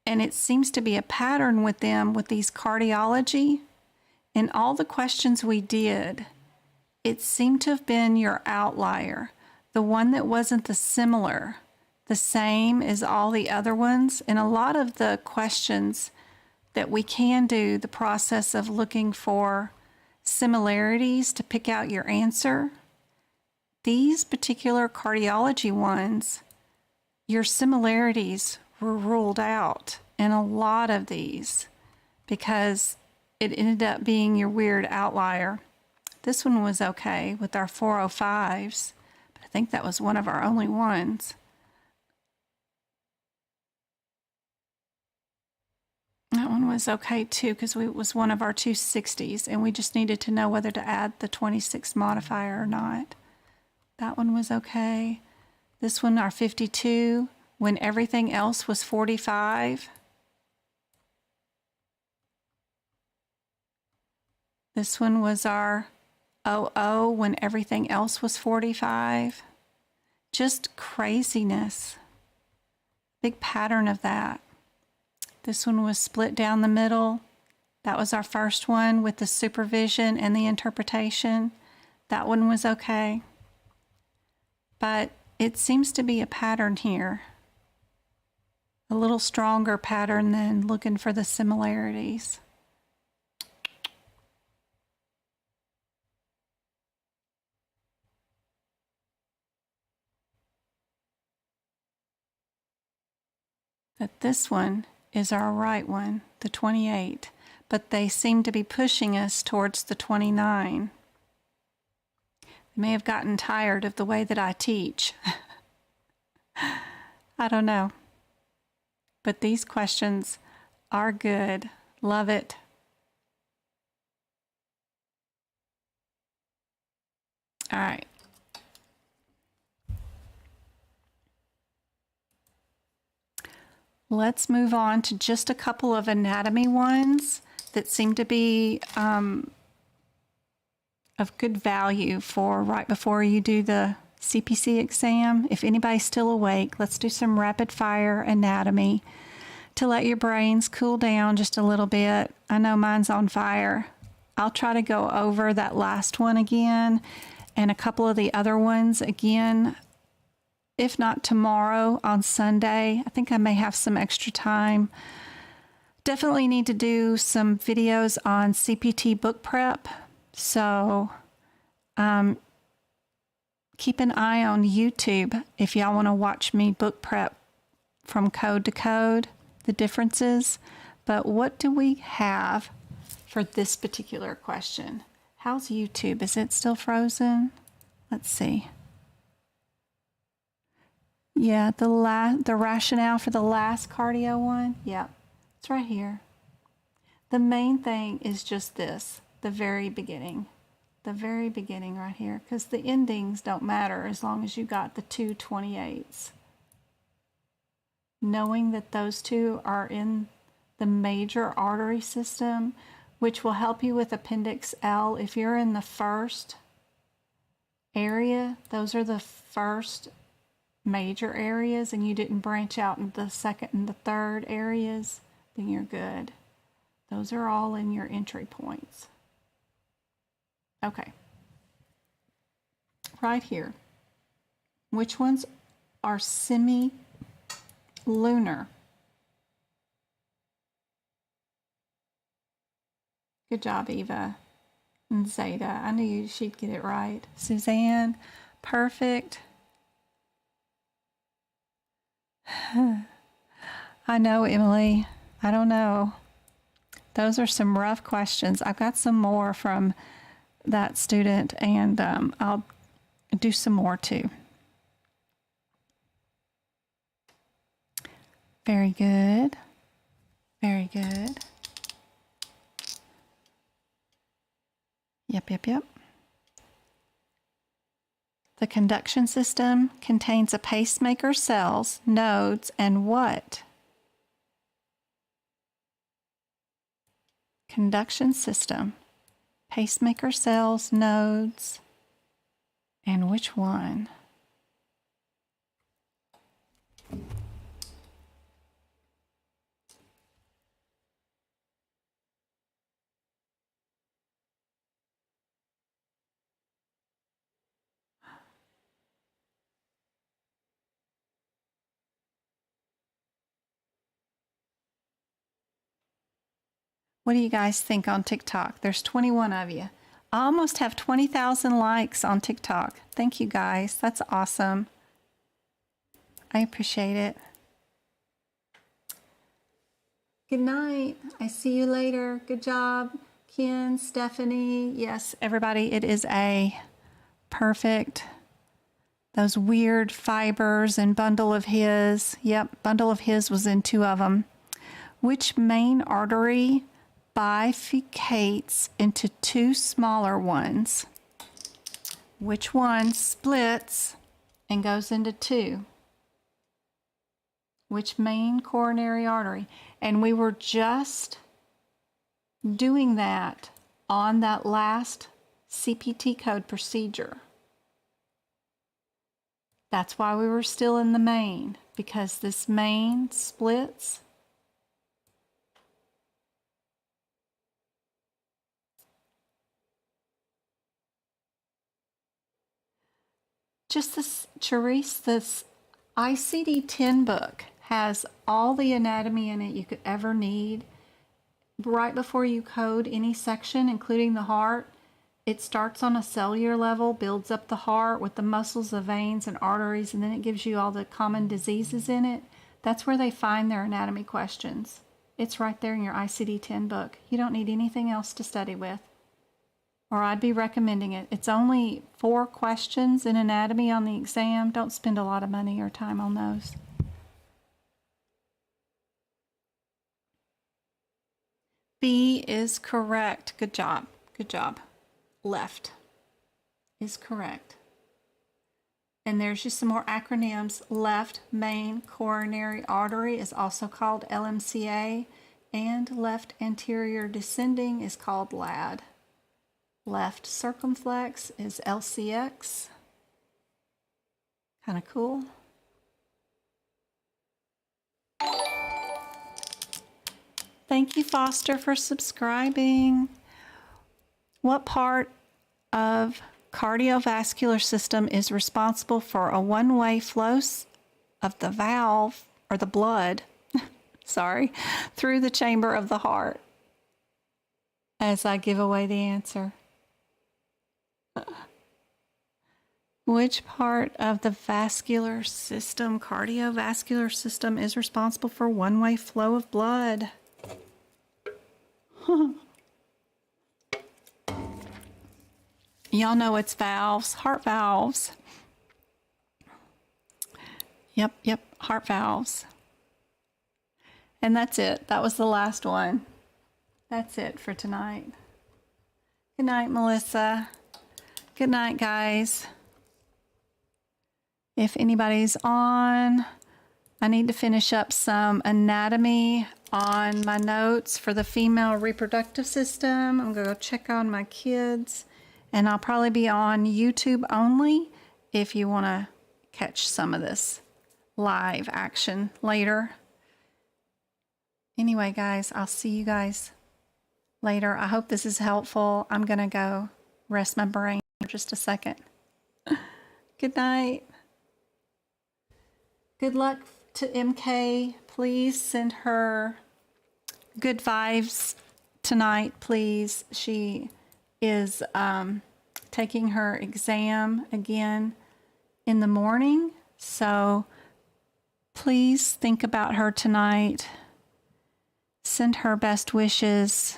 and it seems to be a pattern with them with these cardiology, in all the questions we did, it seemed to have been your outlier, the one that wasn't the same as all the other ones. And a lot of the questions that we can do, the process of looking for similarities to pick out your answer, these particular cardiology ones, your similarities were ruled out in a lot of these because it ended up being your weird outlier. This one was okay with our 405s, but I think that was one of our only ones. That one was okay too because it was one of our 260s and we just needed to know whether to add the 26 modifier or not. That one was okay. This one, our 52, when everything else was 45. This one was our 00 when everything else was 45. Just craziness. Big pattern of that. This one was split down the middle. That was our first one with the supervision and the interpretation. That one was okay. But it seems to be a pattern here. A little stronger pattern than looking for the similarities. That this one is our right one, the 28, but they seem to be pushing us towards the 29. They may have gotten tired of the way that I teach. I don't know. But these questions are good. Love it. All right. Let's move on to just a couple of anatomy ones that seem to be of good value for right before you do the CPC exam. If anybody's still awake, let's do some rapid fire anatomy to let your brains cool down just a little bit. I know mine's on fire. I'll try to go over that last one again and a couple of the other ones again. If not tomorrow, on Sunday. I think I may have some extra time. Definitely need to do some videos on CPT book prep. So keep an eye on YouTube if y'all want to watch me book prep from code to code, the differences. But what do we have for this particular question? How's YouTube? Is it still frozen? Let's see. Yeah, the rationale for the last cardio one. Yeah, it's right here. The main thing is just this, the very beginning right here, because the endings don't matter as long as you got the 228s. Knowing that those two are in the major artery system, which will help you with Appendix L. If you're in the first area, those are the first major areas, and you didn't branch out into the second and the third areas, then you're good. Those are all in your entry points. Okay. Right here. Which ones are semi-lunar? Good job, Eva and Zeta. I knew she'd get it right. Suzanne, perfect. I know, Emily. I don't know. Those are some rough questions. I've got some more from that student, and I'll do some more too. Very good. Very good. Yep. The conduction system contains a pacemaker cells, nodes, and what? Conduction system, pacemaker cells, nodes, and which one? What do you guys think on TikTok? There's 21 of you. I almost have 20,000 likes on TikTok. Thank you guys. That's awesome. I appreciate it. Good night. I see you later. Good job, Ken, Stephanie. Yes, everybody, it is A. Perfect. Those weird fibers and bundle of his. Yep, bundle of his was in 2 of them. Which main artery bifurcates into 2 smaller ones? Which one splits and goes into 2? Which main coronary artery? And we were just doing that on that last CPT code procedure. That's why we were still in the main, because this main splits. Just this, Charisse, this ICD-10 book has all the anatomy in it you could ever need. Right before you code any section, including the heart, it starts on a cellular level, builds up the heart with the muscles, the veins, and arteries, and then it gives you all the common diseases in it. That's where they find their anatomy questions. It's right there in your ICD-10 book. You don't need anything else to study with, or I'd be recommending it. It's only 4 questions in anatomy on the exam. Don't spend a lot of money or time on those. B is correct. Good job. Good job. Left is correct. And there's just some more acronyms. Left main coronary artery is also called LMCA, and left anterior descending is called LAD. Left circumflex is LCX. Kind of cool. Thank you, Foster, for subscribing. What part of cardiovascular system is responsible for a one-way flow of the valve, or the blood, sorry, through the chamber of the heart? As I give away the answer. Which part of the vascular system, cardiovascular system, is responsible for one-way flow of blood? Y'all know it's valves, heart valves. Yep, heart valves. And that's it. That was the last one. That's it for tonight. Good night, Melissa. Good night, guys. If anybody's on, I need to finish up some anatomy on my notes for the female reproductive system. I'm going to go check on my kids, and I'll probably be on YouTube only if you want to catch some of this live action later. Anyway, guys, I'll see you guys later. I hope this is helpful. I'm going to go rest my brain for just a second. Good night. Good luck to MK. Please send her good vibes tonight, please. She is taking her exam again in the morning, so please think about her tonight. Send her best wishes.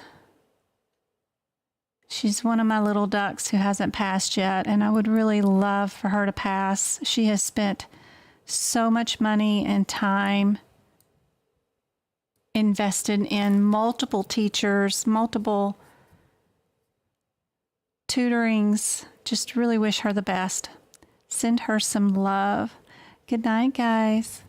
She's one of my little ducks who hasn't passed yet, and I would really love for her to pass. She has spent so much money and time invested in multiple teachers, multiple tutorings. Just really wish her the best. Send her some love. Good night, guys.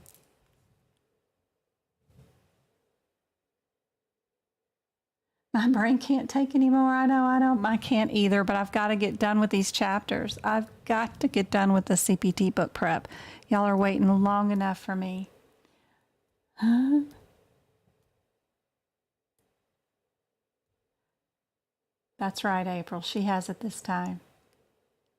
My brain can't take anymore. I know. I can't either, but I've got to get done with these chapters. I've got to get done with the CPT book prep. Y'all are waiting long enough for me. Huh? That's right, April. She has it this time.